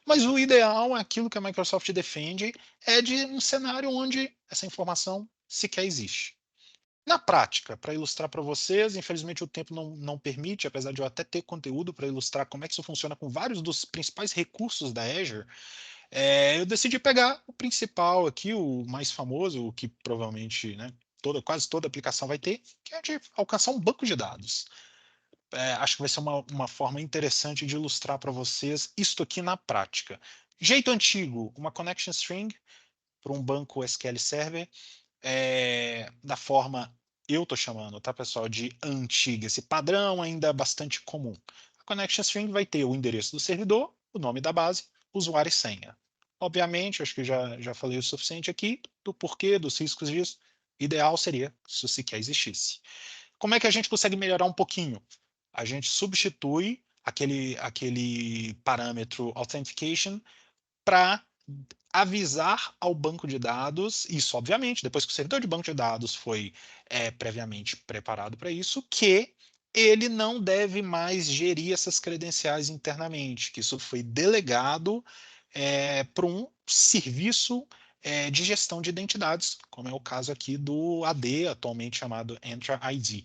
Mas o ideal, aquilo que a Microsoft defende, é de um cenário onde essa informação sequer existe. Na prática, para ilustrar para vocês, infelizmente o tempo não permite, apesar de eu até ter conteúdo para ilustrar como é que isso funciona com vários dos principais recursos da Azure, eu decidi pegar o principal aqui, o mais famoso, o que provavelmente, né, quase toda aplicação vai ter, que é de alcançar um banco de dados. Acho que vai ser uma forma interessante de ilustrar para vocês isto aqui na prática. Jeito antigo, uma connection string para um banco SQL Server, da forma, eu estou chamando, tá, pessoal, de antiga, esse padrão ainda é bastante comum. A connection string vai ter o endereço do servidor, o nome da base, usuário e senha. Obviamente, acho que já falei o suficiente aqui do porquê, dos riscos disso. Ideal seria se sequer existisse. Como é que a gente consegue melhorar um pouquinho? A gente substitui aquele parâmetro authentication para avisar ao banco de dados, isso obviamente, depois que o servidor de banco de dados foi previamente preparado para isso, que ele não deve mais gerir essas credenciais internamente, que isso foi delegado para um serviço de gestão de identidades, como é o caso aqui do AD, atualmente chamado Entra ID.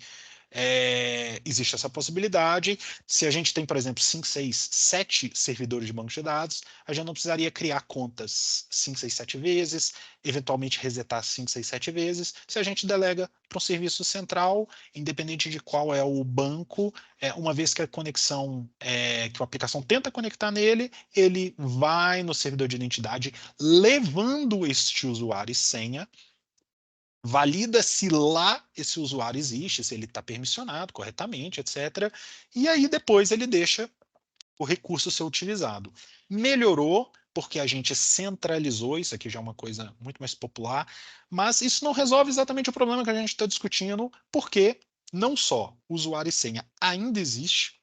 Existe essa possibilidade. Se a gente tem, por exemplo, 5, 6, 7 servidores de banco de dados, a gente não precisaria criar contas 5, 6, 7 vezes, eventualmente resetar 5, 6, 7 vezes. Se a gente delega para um serviço central, independente de qual é o banco, uma vez que a conexão, que a aplicação tenta conectar nele, ele vai no servidor de identidade, levando este usuário e senha, valida se lá esse usuário existe, se ele está permissionado corretamente, etc. E aí depois ele deixa o recurso ser utilizado. Melhorou porque a gente centralizou, isso aqui já é uma coisa muito mais popular, mas isso não resolve exatamente o problema que a gente está discutindo, porque não só usuário e senha ainda existe,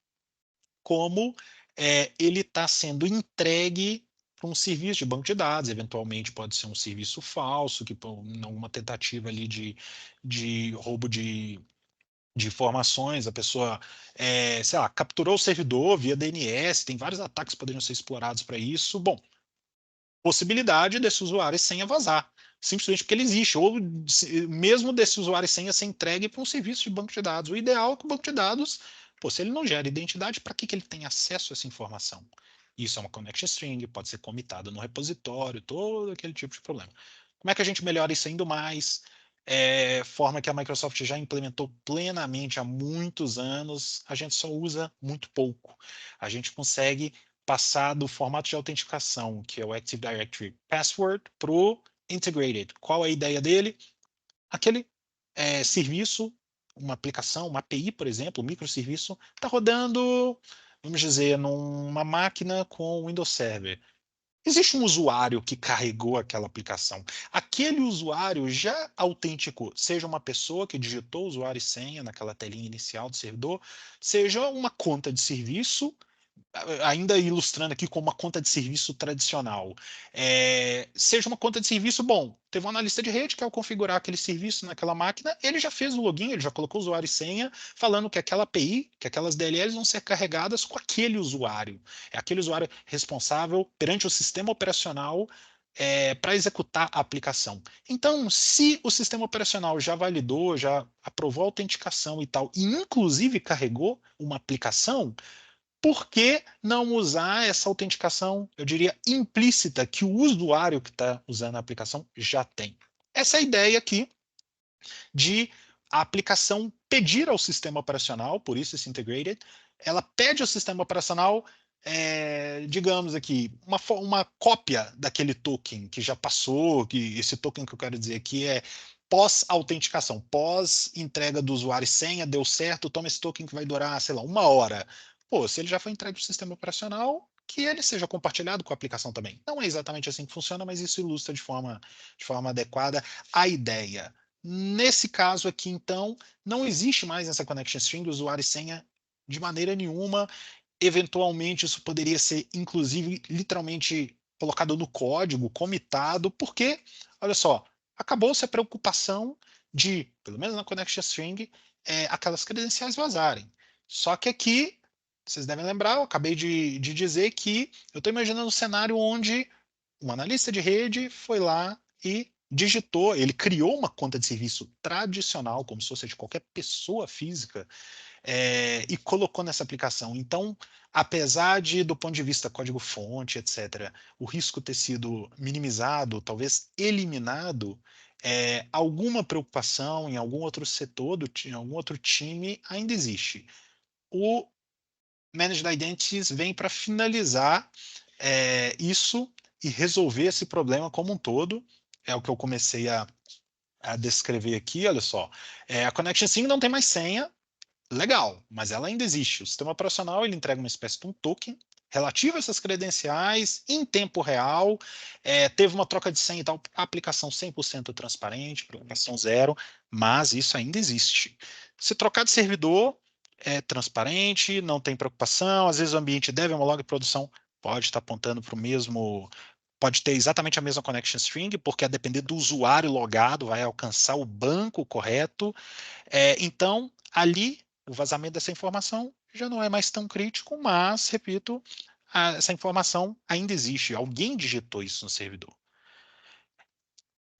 como ele está sendo entregue para um serviço de banco de dados, eventualmente pode ser um serviço falso, que uma tentativa ali de roubo de informações, a pessoa, sei lá, capturou o servidor via DNS, tem vários ataques que poderiam ser explorados para isso. Bom, possibilidade desse usuário e senha vazar, simplesmente porque ele existe, ou mesmo desse usuário e senha ser entregue para um serviço de banco de dados. O ideal é que o banco de dados, se ele não gera identidade, para que ele tem acesso a essa informação? Isso é uma connection string, pode ser comitado no repositório, todo aquele tipo de problema. Como é que a gente melhora isso ainda mais? forma que a Microsoft já implementou plenamente há muitos anos, a gente só usa muito pouco. A gente consegue passar do formato de autenticação, que é o Active Directory Password, para o Integrated. Qual é a ideia dele? Aquele serviço, uma aplicação, uma API, por exemplo, um microserviço, está rodando, vamos dizer, numa máquina com Windows Server. Existe um usuário que carregou aquela aplicação. Aquele usuário já autenticou, seja uma pessoa que digitou usuário e senha naquela telinha inicial do servidor, seja uma conta de serviço, ainda ilustrando aqui como uma conta de serviço tradicional, seja uma conta de serviço, bom, teve um analista de rede que ao configurar aquele serviço naquela máquina, ele já fez o login, ele já colocou o usuário e senha, falando que aquela API, que aquelas DLLs vão ser carregadas com aquele usuário. É aquele usuário responsável perante o sistema operacional para executar a aplicação. Então, se o sistema operacional já validou, já aprovou a autenticação e tal, e inclusive carregou uma aplicação, por que não usar essa autenticação, eu diria, implícita, que o usuário que está usando a aplicação já tem? Essa é a ideia aqui de a aplicação pedir ao sistema operacional, por isso esse integrated, ela pede ao sistema operacional, digamos aqui, uma cópia daquele token que já passou, que esse token que eu quero dizer aqui é pós-autenticação, pós-entrega do usuário e senha, deu certo, toma esse token que vai durar, sei lá, 1 hora. Pô, se ele já foi entregue para o sistema operacional, que ele seja compartilhado com a aplicação também. Não é exatamente assim que funciona, mas isso ilustra de forma adequada a ideia. Nesse caso aqui, então, não existe mais essa connection string, usuário e senha, de maneira nenhuma. Eventualmente, isso poderia ser, inclusive, literalmente colocado no código, comitado, porque, olha só, acabou-se a preocupação de, pelo menos na connection string, aquelas credenciais vazarem. Só que aqui, vocês devem lembrar, eu acabei de dizer que eu estou imaginando um cenário onde um analista de rede foi lá e digitou, ele criou uma conta de serviço tradicional, como se fosse de qualquer pessoa física, e colocou nessa aplicação. Então, apesar de, do ponto de vista código-fonte, etc., o risco ter sido minimizado, talvez eliminado, alguma preocupação em algum outro setor, em algum outro time, ainda existe. O Managed Identities vem para finalizar isso e resolver esse problema como um todo. É o que eu comecei a descrever aqui, olha só. A Connection String não tem mais senha, legal, mas ela ainda existe. O sistema operacional ele entrega uma espécie de um token relativo a essas credenciais em tempo real, teve uma troca de senha e tal, aplicação 100% transparente, preocupação zero, mas isso ainda existe. Se trocar de servidor, é transparente, não tem preocupação, às vezes o ambiente dev é uma log produção, pode estar apontando para o mesmo, pode ter exatamente a mesma connection string, porque a depender do usuário logado, vai alcançar o banco correto. Então, ali, o vazamento dessa informação já não é mais tão crítico, mas, repito, essa informação ainda existe. Alguém digitou isso no servidor.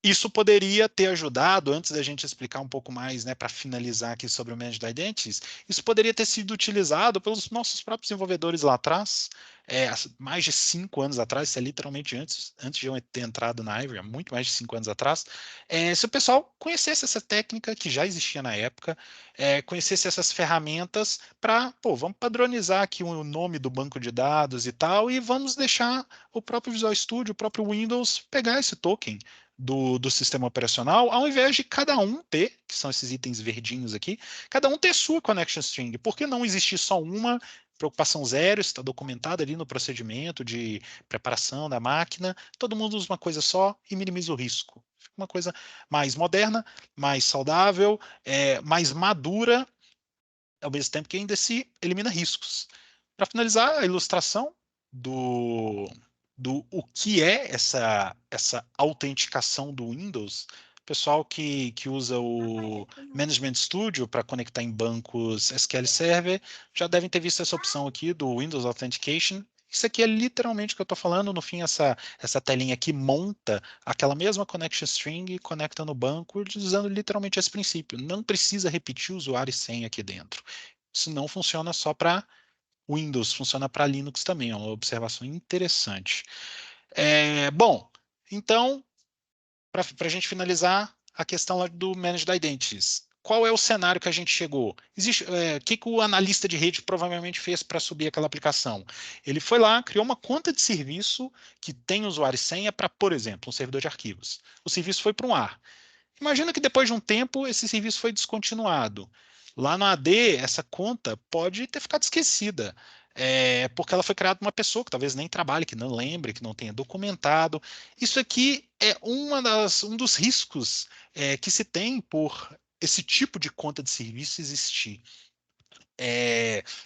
Isso poderia ter ajudado, antes da gente explicar um pouco mais, né, para finalizar aqui sobre o Managed Identities, isso poderia ter sido utilizado pelos nossos próprios desenvolvedores lá atrás, mais de 5 anos atrás, isso é literalmente antes de eu ter entrado na Ivory, há muito mais de 5 anos atrás, se o pessoal conhecesse essa técnica que já existia na época, conhecesse essas ferramentas para, pô, vamos padronizar aqui o nome do banco de dados e tal, e vamos deixar o próprio Visual Studio, o próprio Windows pegar esse token do sistema operacional, ao invés de cada um ter, que são esses itens verdinhos aqui, cada um ter sua connection string. Por que não existir só uma? Preocupação zero, está documentado ali no procedimento de preparação da máquina, todo mundo usa uma coisa só e minimiza o risco. Fica uma coisa mais moderna, mais saudável, mais madura, ao mesmo tempo que ainda se elimina riscos. Para finalizar a ilustração do o que é essa autenticação do Windows, pessoal que usa o Management Studio para conectar em bancos SQL Server já devem ter visto essa opção aqui do Windows Authentication. Isso aqui é literalmente o que eu estou falando. No fim, essa telinha aqui monta aquela mesma connection string e conecta no banco, usando literalmente esse princípio. Não precisa repetir o usuário e senha aqui dentro. Isso não funciona só para Windows, funciona para Linux também. É uma observação interessante. Bom, então, para a gente finalizar, a questão lá do Managed Identities. Qual é o cenário que a gente chegou? O que o analista de rede provavelmente fez para subir aquela aplicação? Ele foi lá, criou uma conta de serviço que tem usuário e senha para, por exemplo, um servidor de arquivos. O serviço foi para um ar. Imagina que depois de um tempo esse serviço foi descontinuado. Lá no AD, essa conta pode ter ficado esquecida, porque ela foi criada por uma pessoa que talvez nem trabalhe, que não lembre, que não tenha documentado. Isso aqui é um dos riscos que se tem por esse tipo de conta de serviço existir.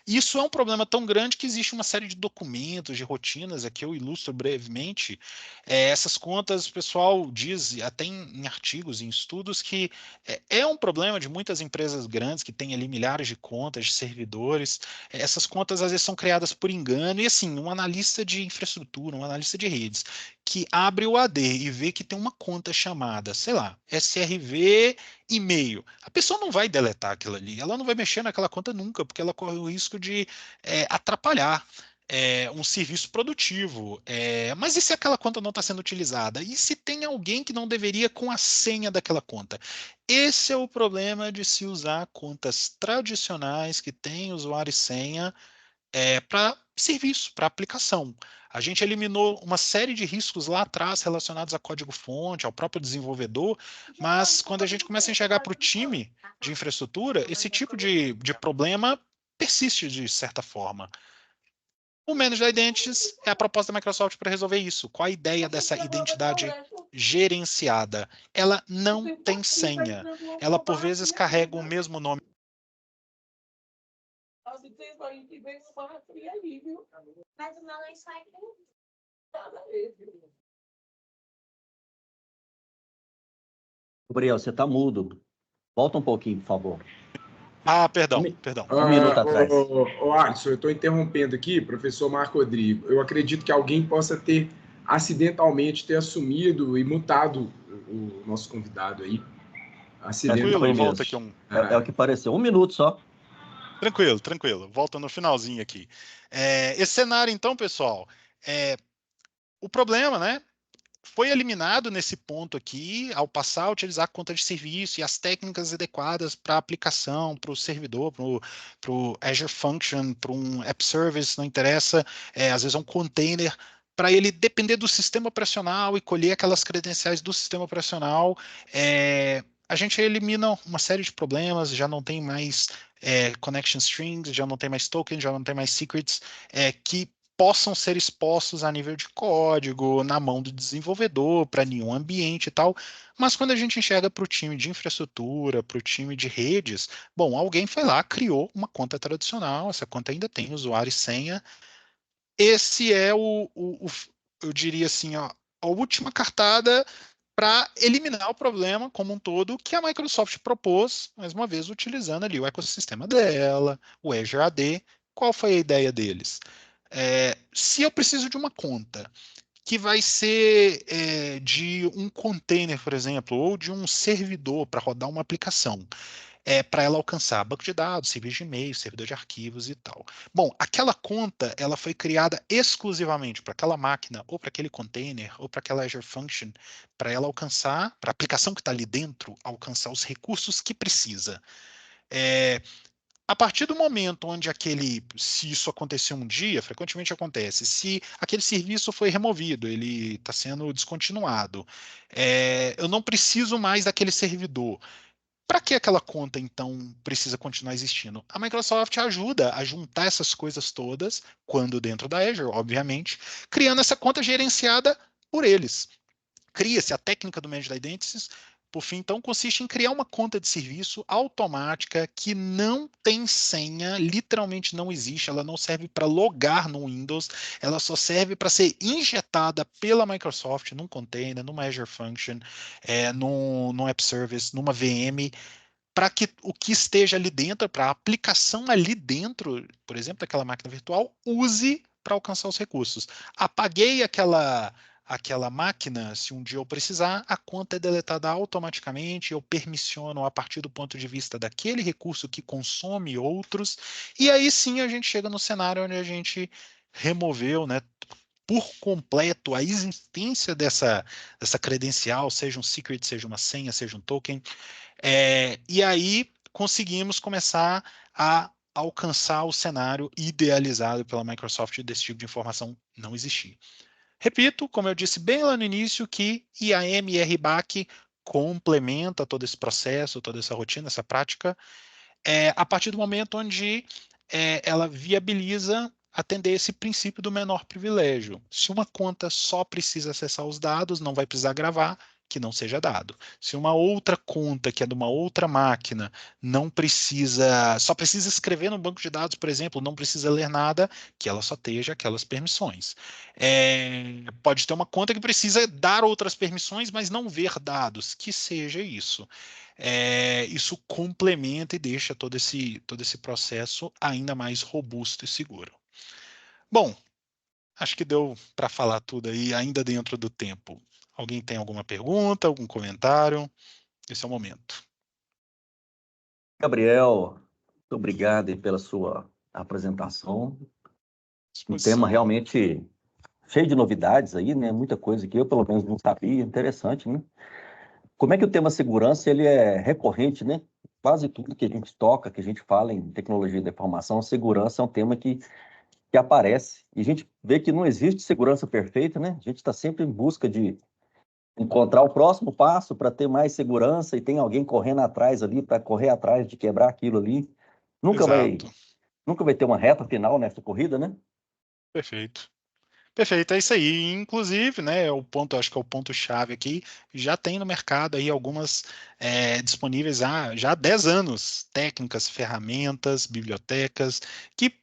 Isso é um problema tão grande que existe uma série de documentos, de rotinas, aqui eu ilustro brevemente. Essas contas, o pessoal diz, até em artigos, em estudos, que é um problema de muitas empresas grandes que têm ali milhares de contas, de servidores. Essas contas às vezes são criadas por engano, e assim, um analista de infraestrutura, um analista de redes, que abre o AD e vê que tem uma conta chamada, sei lá, SRV e-mail. A pessoa não vai deletar aquilo ali, ela não vai mexer naquela conta nunca, porque ela corre o risco de atrapalhar um serviço produtivo. Mas e se aquela conta não está sendo utilizada? E se tem alguém que não deveria com a senha daquela conta? Esse é o problema de se usar contas tradicionais que têm usuário e senha para serviço, para aplicação. A gente eliminou uma série de riscos lá atrás relacionados a código-fonte, ao próprio desenvolvedor, mas quando a gente começa a enxergar para o time de infraestrutura, esse tipo de problema persiste de certa forma. O Managed Identities é a proposta da Microsoft para resolver isso. Qual a ideia dessa identidade gerenciada? Ela não tem senha. Ela, por vezes, carrega o mesmo nome. Mas o meu é só Gabriel, você está mudo. Volta um pouquinho, por favor. Perdão. Um minuto atrás. Alisson, eu estou interrompendo aqui, professor Marco Rodrigo. Eu acredito que alguém possa ter acidentalmente assumido e mutado o nosso convidado aí. Tranquilo, volta aqui É o que pareceu. Um minuto só. Tranquilo. Volta no finalzinho aqui. Esse cenário, então, pessoal, o problema, né? Foi eliminado nesse ponto aqui, ao passar a utilizar a conta de serviço e as técnicas adequadas para a aplicação, para o servidor, para o Azure Function, para um App Service, não interessa, às vezes é um container, para ele depender do sistema operacional e colher aquelas credenciais do sistema operacional. A gente elimina uma série de problemas, já não tem mais connection strings, já não tem mais tokens, já não tem mais secrets, que possam ser expostos a nível de código, na mão do desenvolvedor, para nenhum ambiente e tal. Mas quando a gente enxerga para o time de infraestrutura, para o time de redes, bom, alguém foi lá, criou uma conta tradicional, essa conta ainda tem usuário e senha. Esse é eu diria assim, ó, a última cartada para eliminar o problema como um todo que a Microsoft propôs, mais uma vez, utilizando ali o ecossistema dela, o Azure AD. Qual foi a ideia deles? Se eu preciso de uma conta que vai ser de um container, por exemplo, ou de um servidor para rodar uma aplicação, para ela alcançar banco de dados, serviço de e-mail, servidor de arquivos e tal. Bom, aquela conta ela foi criada exclusivamente para aquela máquina, ou para aquele container, ou para aquela Azure Function, para ela alcançar, para a aplicação que está ali dentro, alcançar os recursos que precisa. A partir do momento onde se isso acontecer um dia, frequentemente acontece, se aquele serviço foi removido, ele está sendo descontinuado, eu não preciso mais daquele servidor. Para que aquela conta, então, precisa continuar existindo? A Microsoft ajuda a juntar essas coisas todas, quando dentro da Azure, obviamente, criando essa conta gerenciada por eles. Cria-se a técnica do Managed Identities. Por fim, então, consiste em criar uma conta de serviço automática que não tem senha, literalmente não existe, ela não serve para logar no Windows, ela só serve para ser injetada pela Microsoft num container, numa Azure Function, num App Service, numa VM, para que o que esteja ali dentro, para a aplicação ali dentro, por exemplo, daquela máquina virtual, use para alcançar os recursos. Apaguei aquela máquina, se um dia eu precisar, a conta é deletada automaticamente, eu permissiono a partir do ponto de vista daquele recurso que consome outros, e aí sim a gente chega no cenário onde a gente removeu, né, por completo a existência dessa credencial, seja um secret, seja uma senha, seja um token. E aí conseguimos começar a alcançar o cenário idealizado pela Microsoft desse tipo de informação não existir. Repito, como eu disse bem lá no início, que IAM e RBAC complementa todo esse processo, toda essa rotina, essa prática, a partir do momento onde ela viabiliza atender esse princípio do menor privilégio. Se uma conta só precisa acessar os dados, não vai precisar gravar, que não seja dado. Se uma outra conta, que é de uma outra máquina, só precisa escrever no banco de dados, por exemplo, não precisa ler nada, que ela só tenha aquelas permissões. Pode ter uma conta que precisa dar outras permissões, mas não ver dados, que seja isso. Isso complementa e deixa todo esse processo ainda mais robusto e seguro. Bom, acho que deu para falar tudo aí, ainda dentro do tempo. Alguém tem alguma pergunta, algum comentário? Esse é o momento. Gabriel, muito obrigado aí pela sua apresentação. Um tema Disposição. realmente cheio de novidades aí, né? Muita coisa que eu, pelo menos, não sabia. Interessante, né? Como é que o tema segurança ele é recorrente, né? Quase tudo que a gente toca, que a gente fala em tecnologia da informação, a segurança é um tema que aparece. E a gente vê que não existe segurança perfeita, né? A gente está sempre em busca de encontrar o próximo passo para ter mais segurança e tem alguém correndo atrás ali para correr atrás de quebrar aquilo ali. Nunca vai ter uma reta final nessa corrida, né? Perfeito. Perfeito, é isso aí. Inclusive, né, acho que é o ponto-chave aqui, já tem no mercado aí algumas disponíveis já há 10 anos, técnicas, ferramentas, bibliotecas, que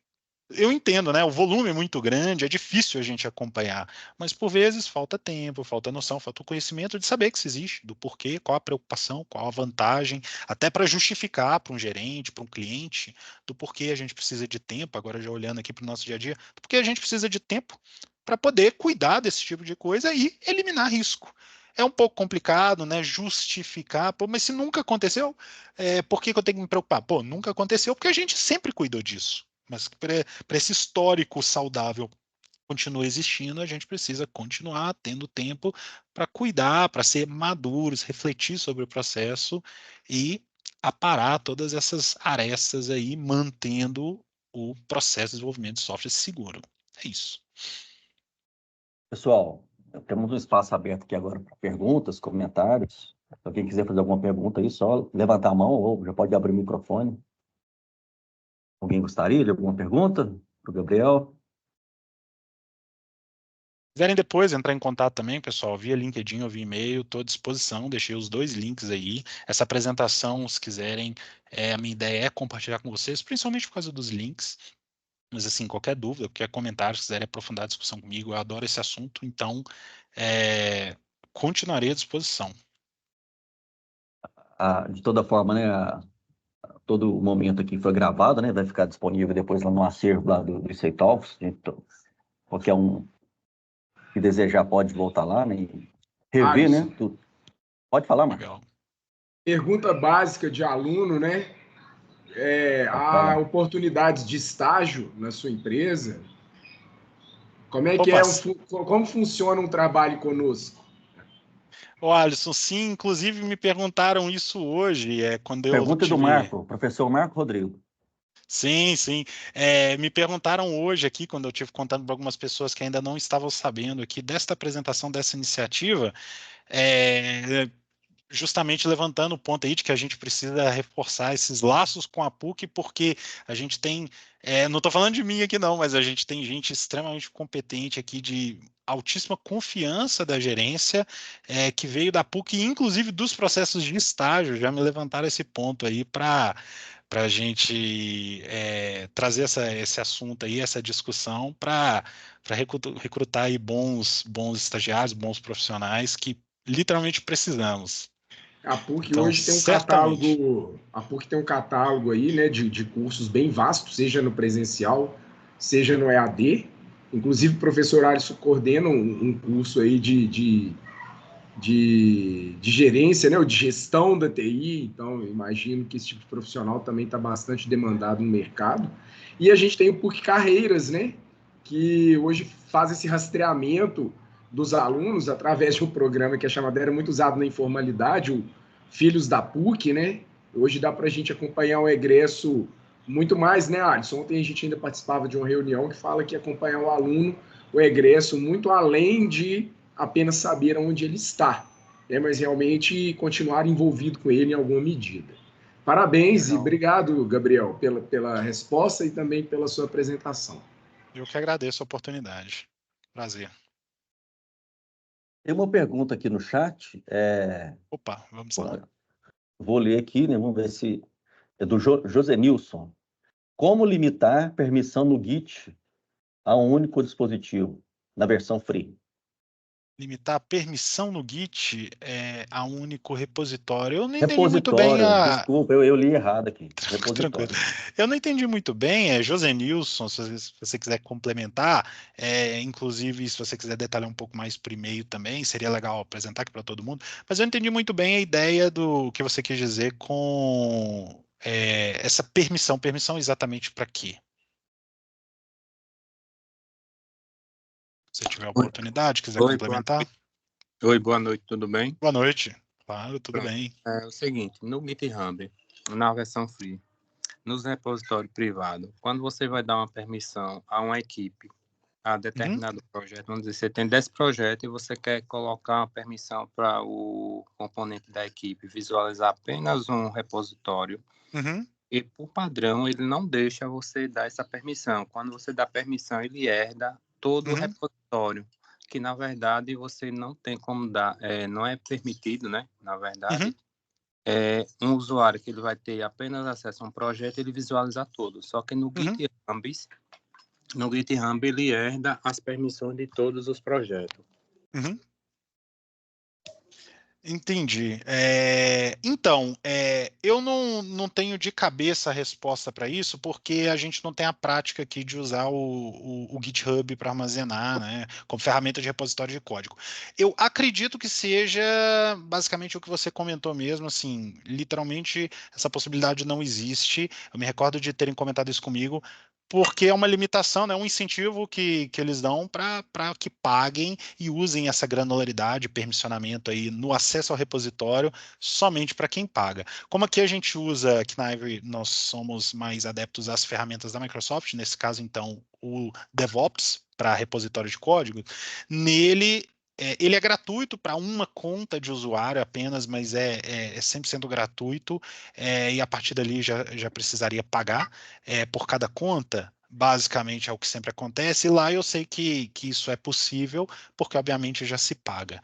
eu entendo, né? O volume é muito grande, é difícil a gente acompanhar, mas por vezes falta tempo, falta noção, falta o conhecimento de saber que isso existe, do porquê, qual a preocupação, qual a vantagem, até para justificar para um gerente, para um cliente, do porquê a gente precisa de tempo, agora já olhando aqui para o nosso dia a dia, do porquê a gente precisa de tempo para poder cuidar desse tipo de coisa e eliminar risco. É um pouco complicado, né? Justificar, pô, mas se nunca aconteceu, por que eu tenho que me preocupar? Pô, nunca aconteceu porque a gente sempre cuidou disso. Mas para esse histórico saudável continuar existindo, a gente precisa continuar tendo tempo para cuidar, para ser maduros, refletir sobre o processo e aparar todas essas arestas aí, mantendo o processo de desenvolvimento de software seguro. É isso. Pessoal, temos um espaço aberto aqui agora para perguntas, comentários. Se alguém quiser fazer alguma pergunta aí, só levantar a mão ou já pode abrir o microfone. Alguém gostaria de alguma pergunta para o Gabriel? Se quiserem depois entrar em contato também, pessoal, via LinkedIn ou via e-mail, estou à disposição, deixei os 2 links aí. Essa apresentação, se quiserem, a minha ideia é compartilhar com vocês, principalmente por causa dos links. Mas, assim, qualquer dúvida, qualquer comentário, se quiserem aprofundar a discussão comigo, eu adoro esse assunto, então continuarei à disposição. De toda forma, né, todo momento aqui foi gravado, né, vai ficar disponível depois lá no acervo lá do IC Talks. Então, qualquer um que desejar pode voltar lá, né, e rever, Alisson, né, tudo. Pode falar, Marcos. Legal. pergunta básica de aluno, né? Há oportunidades de estágio na sua empresa? Como é que como funciona um trabalho conosco? Alisson, sim, inclusive me perguntaram isso hoje, quando eu Pergunta do tive... Marco, professor Marco Rodrigo. Sim, sim. Me perguntaram hoje aqui, quando eu tive contando para algumas pessoas que ainda não estavam sabendo aqui desta apresentação, dessa iniciativa, justamente levantando o ponto aí de que a gente precisa reforçar esses laços com a PUC, porque a gente tem, não estou falando de mim aqui não, mas a gente tem gente extremamente competente aqui de altíssima confiança da gerência, que veio da PUC, inclusive dos processos de estágio, já me levantaram esse ponto aí para a gente trazer esse assunto aí, essa discussão, para recrutar aí bons estagiários, bons profissionais que literalmente precisamos. A PUC Então, hoje tem um certamente. catálogo, a PUC tem um catálogo aí, né, de cursos bem vasto, seja no presencial, seja no EAD. Inclusive, o professor Alisson coordena um curso aí de gerência, né, ou de gestão da TI. Então, eu imagino que esse tipo de profissional também está bastante demandado no mercado. E a gente tem o PUC Carreiras, né, que hoje faz esse rastreamento dos alunos através de um programa que é chamado, era muito usado na informalidade, o Filhos da PUC, né? Hoje dá para a gente acompanhar o egresso muito mais, né, Alisson? Ontem a gente ainda participava de uma reunião que fala que acompanhar o aluno, o egresso, muito além de apenas saber onde ele está, né? Mas realmente continuar envolvido com ele em alguma medida. Parabéns e obrigado, Gabriel, pela resposta e também pela sua apresentação. Eu que agradeço a oportunidade. Prazer. Tem uma pergunta aqui no chat. Opa, vamos lá. Vou ler aqui, né? Vamos ver se é do José Nilson. Como limitar permissão no Git a um único dispositivo, na versão free? Limitar a permissão no Git a um único repositório. Eu não entendi muito bem Repositório, desculpa, eu li errado aqui. Tranquilo. Repositório. Eu não entendi muito bem, José Nilson, se você quiser complementar, inclusive se você quiser detalhar um pouco mais por e-mail também, seria legal apresentar aqui para todo mundo, mas eu não entendi muito bem a ideia do que você quis dizer com essa permissão. Permissão exatamente para quê? Se tiver a oportunidade, quiser complementar. Oi, boa noite, tudo bem? Boa noite. Claro, tudo Pronto. bem. É o seguinte, no GitHub, na versão free, nos repositórios privados, quando você vai dar uma permissão a uma equipe, a determinado projeto, vamos dizer, você tem 10 projetos e você quer colocar uma permissão para o componente da equipe visualizar apenas um repositório, e por padrão ele não deixa você dar essa permissão. Quando você dá permissão, ele herda todo o repositório, que na verdade você não tem como dar, não é permitido, né? Na verdade, um usuário que ele vai ter apenas acesso a um projeto, ele visualiza todo. Só que no GitHub ele herda as permissões de todos os projetos. Entendi. Então, eu não tenho de cabeça a resposta para isso, porque a gente não tem a prática aqui de usar o GitHub para armazenar, né, como ferramenta de repositório de código. Eu acredito que seja basicamente o que você comentou mesmo, assim, literalmente essa possibilidade não existe. Eu me recordo de terem comentado isso comigo, porque é uma limitação, né, um incentivo que eles dão para que paguem e usem essa granularidade, permissionamento aí no acesso ao repositório somente para quem paga. Como aqui a gente usa, aqui na Ivory nós somos mais adeptos às ferramentas da Microsoft, nesse caso então o DevOps para repositório de código, nele ele é gratuito para uma conta de usuário apenas, mas é 100% gratuito, e a partir dali já precisaria pagar por cada conta. Basicamente é o que sempre acontece, e lá eu sei que isso é possível, porque obviamente já se paga.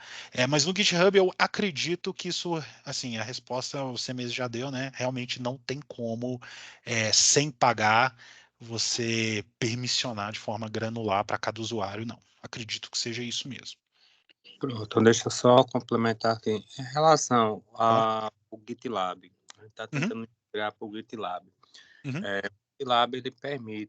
Mas no GitHub eu acredito que isso, assim, a resposta você mesmo já deu, né? Realmente não tem como, sem pagar, você permissionar de forma granular para cada usuário, não. Acredito que seja isso mesmo. Pronto, deixa eu só complementar aqui. Em relação ao GitLab, a gente está tentando migrar para o GitLab. O GitLab,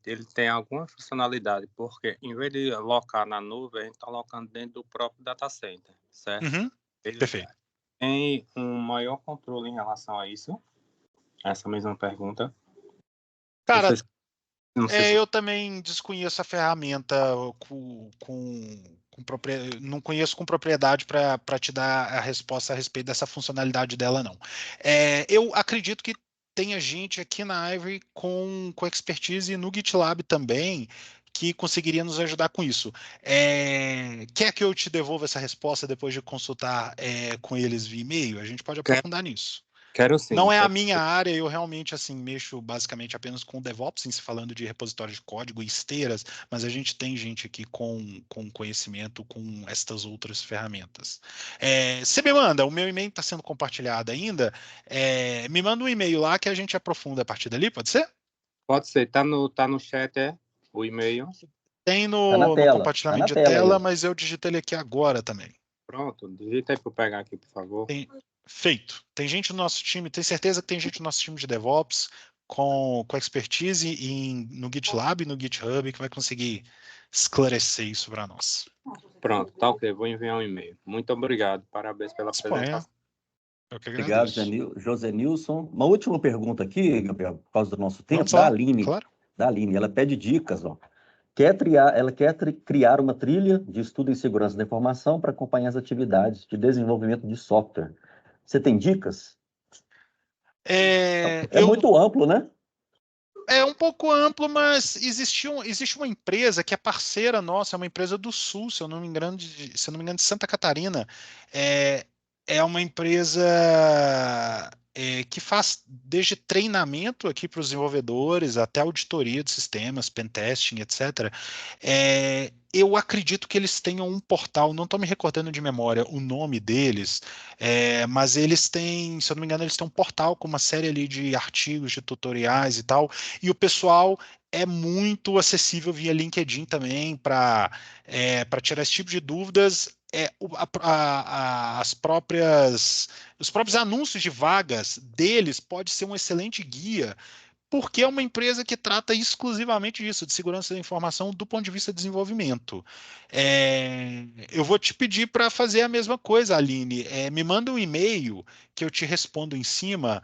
ele tem alguma funcionalidade, porque em vez de alocar na nuvem, a gente está alocando dentro do próprio data center, certo? Perfeito. Tem um maior controle em relação a isso? Essa mesma pergunta. Cara, eu também desconheço a ferramenta não conheço com propriedade para te dar a resposta a respeito dessa funcionalidade dela, não. Eu acredito que tenha gente aqui na Ivory com expertise no GitLab também que conseguiria nos ajudar com isso. Quer que eu te devolva essa resposta depois de consultar com eles via e-mail? A gente pode aprofundar nisso. Quero sim. Não é a minha área, eu realmente assim mexo basicamente apenas com DevOps, em se falando de repositório de código e esteiras, mas a gente tem gente aqui com conhecimento com estas outras ferramentas. Você me manda, o meu e-mail está sendo compartilhado ainda, me manda um e-mail lá que a gente aprofunda a partir dali, pode ser? Pode ser, tá no chat, o e-mail? Tem Tá na tela, compartilhamento de tela tela, aí. mas eu digitei ele aqui agora também. Pronto, digita aí para eu pegar aqui, por favor. Feito. Tem gente no nosso time, tenho certeza que tem gente no nosso time de DevOps com expertise no GitLab e no GitHub que vai conseguir esclarecer isso para nós. Pronto, tá ok. Vou enviar um e-mail. Muito obrigado. Parabéns pela apresentação. Eu que agradeço. Obrigado, José Nilson. Uma última pergunta aqui, Gabriel, por causa do nosso tempo, da Aline. Claro. Da Aline. Ela pede dicas, ó. ela quer criar uma trilha de estudo em segurança da informação para acompanhar as atividades de desenvolvimento de software. Você tem dicas? É muito amplo, né? É um pouco amplo, mas existe uma empresa que é parceira nossa, é uma empresa do Sul, se eu não me engano, de Santa Catarina. É uma empresa que faz desde treinamento aqui para os desenvolvedores até auditoria de sistemas, pentesting, etc. Eu acredito que eles tenham um portal, não estou me recordando de memória o nome deles, mas eles têm, se eu não me engano, eles têm um portal com uma série ali de artigos, de tutoriais e tal, e o pessoal é muito acessível via LinkedIn também para tirar esse tipo de dúvidas. Os próprios anúncios de vagas deles pode ser um excelente guia, porque é uma empresa que trata exclusivamente disso, de segurança da informação do ponto de vista de desenvolvimento. Eu vou te pedir para fazer a mesma coisa, Aline. Me manda um e-mail que eu te respondo em cima,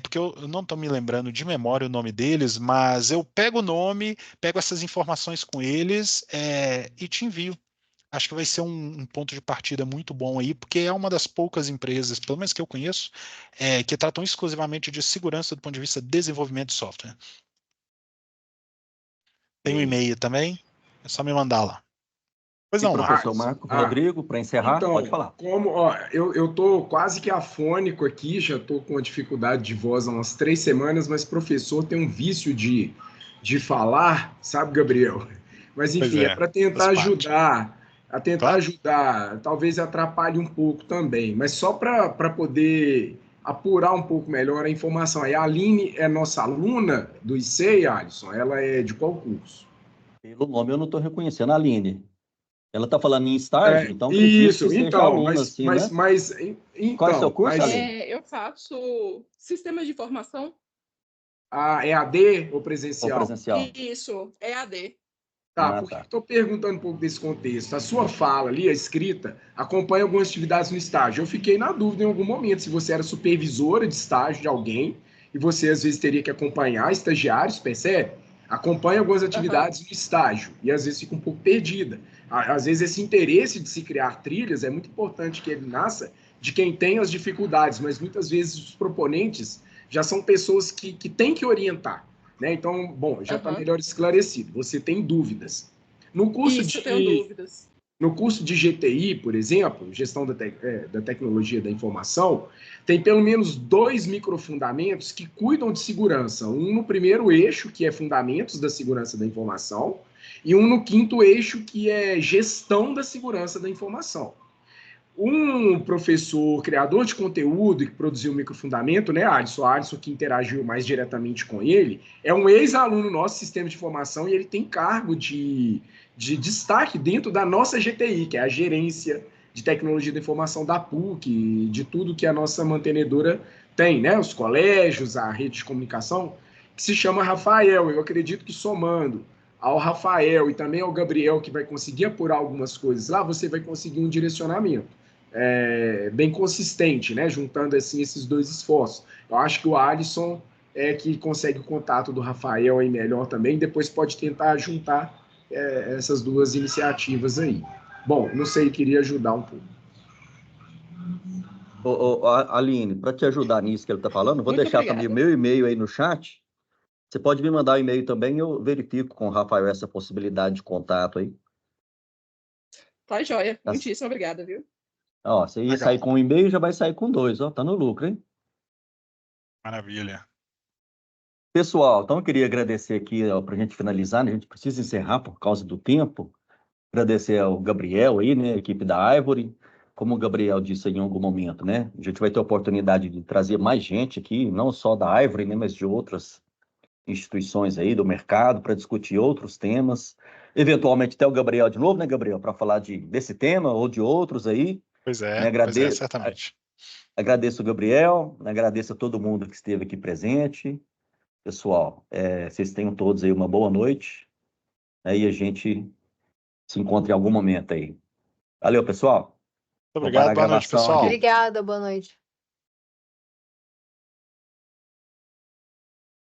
porque eu não estou me lembrando de memória o nome deles, mas eu pego o nome, pego essas informações com eles, e te envio. Acho que vai ser um ponto de partida muito bom aí, porque é uma das poucas empresas, pelo menos que eu conheço, que tratam exclusivamente de segurança do ponto de vista de desenvolvimento de software. Tem um e-mail também, é só me mandar lá. Pois E não, professor Marcos. Rodrigo, para encerrar, Então, pode falar. Eu tô quase que afônico aqui, já tô com uma dificuldade de voz há umas 3 semanas, mas professor tem um vício de falar, sabe, Gabriel? Mas Pois enfim, é para tentar faz parte. Claro. ajudar, talvez atrapalhe um pouco também, mas só para poder apurar um pouco melhor a informação. Aí a Aline é nossa aluna do ICEI, Alisson, ela é de qual curso? Pelo nome eu não estou reconhecendo a Aline. Ela está falando em estágio, então acredito que Isso, seja então, aluna, assim, né? Qual é o seu curso, Aline? Eu faço sistema de informação. A EAD ou Ou presencial? presencial? Isso, EAD. Tá, Ah, porque tá. estou perguntando um pouco desse contexto. A sua fala ali, a escrita, acompanha algumas atividades no estágio. Eu fiquei na dúvida em algum momento se você era supervisora de estágio de alguém e você às vezes teria que acompanhar estagiários, percebe? Acompanha algumas atividades no estágio e às vezes fica um pouco perdida. Às vezes esse interesse de se criar trilhas é muito importante que ele nasça de quem tem as dificuldades, mas muitas vezes os proponentes já são pessoas que têm que orientar. Né? Então, bom, já está melhor esclarecido. Você tem dúvidas. No curso Isso, eu tenho dúvidas. No curso de GTI, por exemplo, Gestão da Tecnologia da Informação, tem pelo menos 2 microfundamentos que cuidam de segurança. Um no primeiro eixo, que é Fundamentos da Segurança da Informação, e um no quinto eixo, que é Gestão da Segurança da Informação. Um professor criador de conteúdo que produziu o microfundamento, né, Alisson, que interagiu mais diretamente com ele, é um ex-aluno nosso sistema de formação e ele tem cargo de destaque dentro da nossa GTI, que é a Gerência de Tecnologia da Informação da PUC, de tudo que a nossa mantenedora tem, né, os colégios, a rede de comunicação, que se chama Rafael. Eu acredito que somando ao Rafael e também ao Gabriel, que vai conseguir apurar algumas coisas lá, você vai conseguir um direcionamento bem consistente, né? Juntando assim esses 2 esforços. Eu acho que o Alisson é que consegue o contato do Rafael aí melhor também, depois pode tentar juntar essas 2 iniciativas aí. Bom, não sei, queria ajudar um pouco. Aline, para te ajudar nisso que ele está falando, vou Muito deixar obrigada. também o meu e-mail aí no chat. Você pode me mandar o e-mail também, eu verifico com o Rafael essa possibilidade de contato aí. Tá joia. Muitíssimo obrigada, viu? Ó, você ia sair com um e-mail, já vai sair com 2, ó, tá no lucro, hein? Maravilha. Pessoal, então eu queria agradecer aqui para a gente finalizar, né? A gente precisa encerrar por causa do tempo. Agradecer ao Gabriel aí, né? A equipe da Ivory. Como o Gabriel disse aí em algum momento, né? A gente vai ter a oportunidade de trazer mais gente aqui, não só da Ivory, né? Mas de outras instituições aí do mercado para discutir outros temas. Eventualmente até o Gabriel de novo, né, Gabriel? Para falar desse tema ou de outros aí. Pois Né? é, certamente. Agradeço o Gabriel, agradeço a todo mundo que esteve aqui presente. Pessoal, vocês tenham todos aí uma boa noite, né, e a gente se encontra em algum momento aí. Valeu, pessoal. Muito obrigado, boa noite, pessoal. Obrigada, boa noite.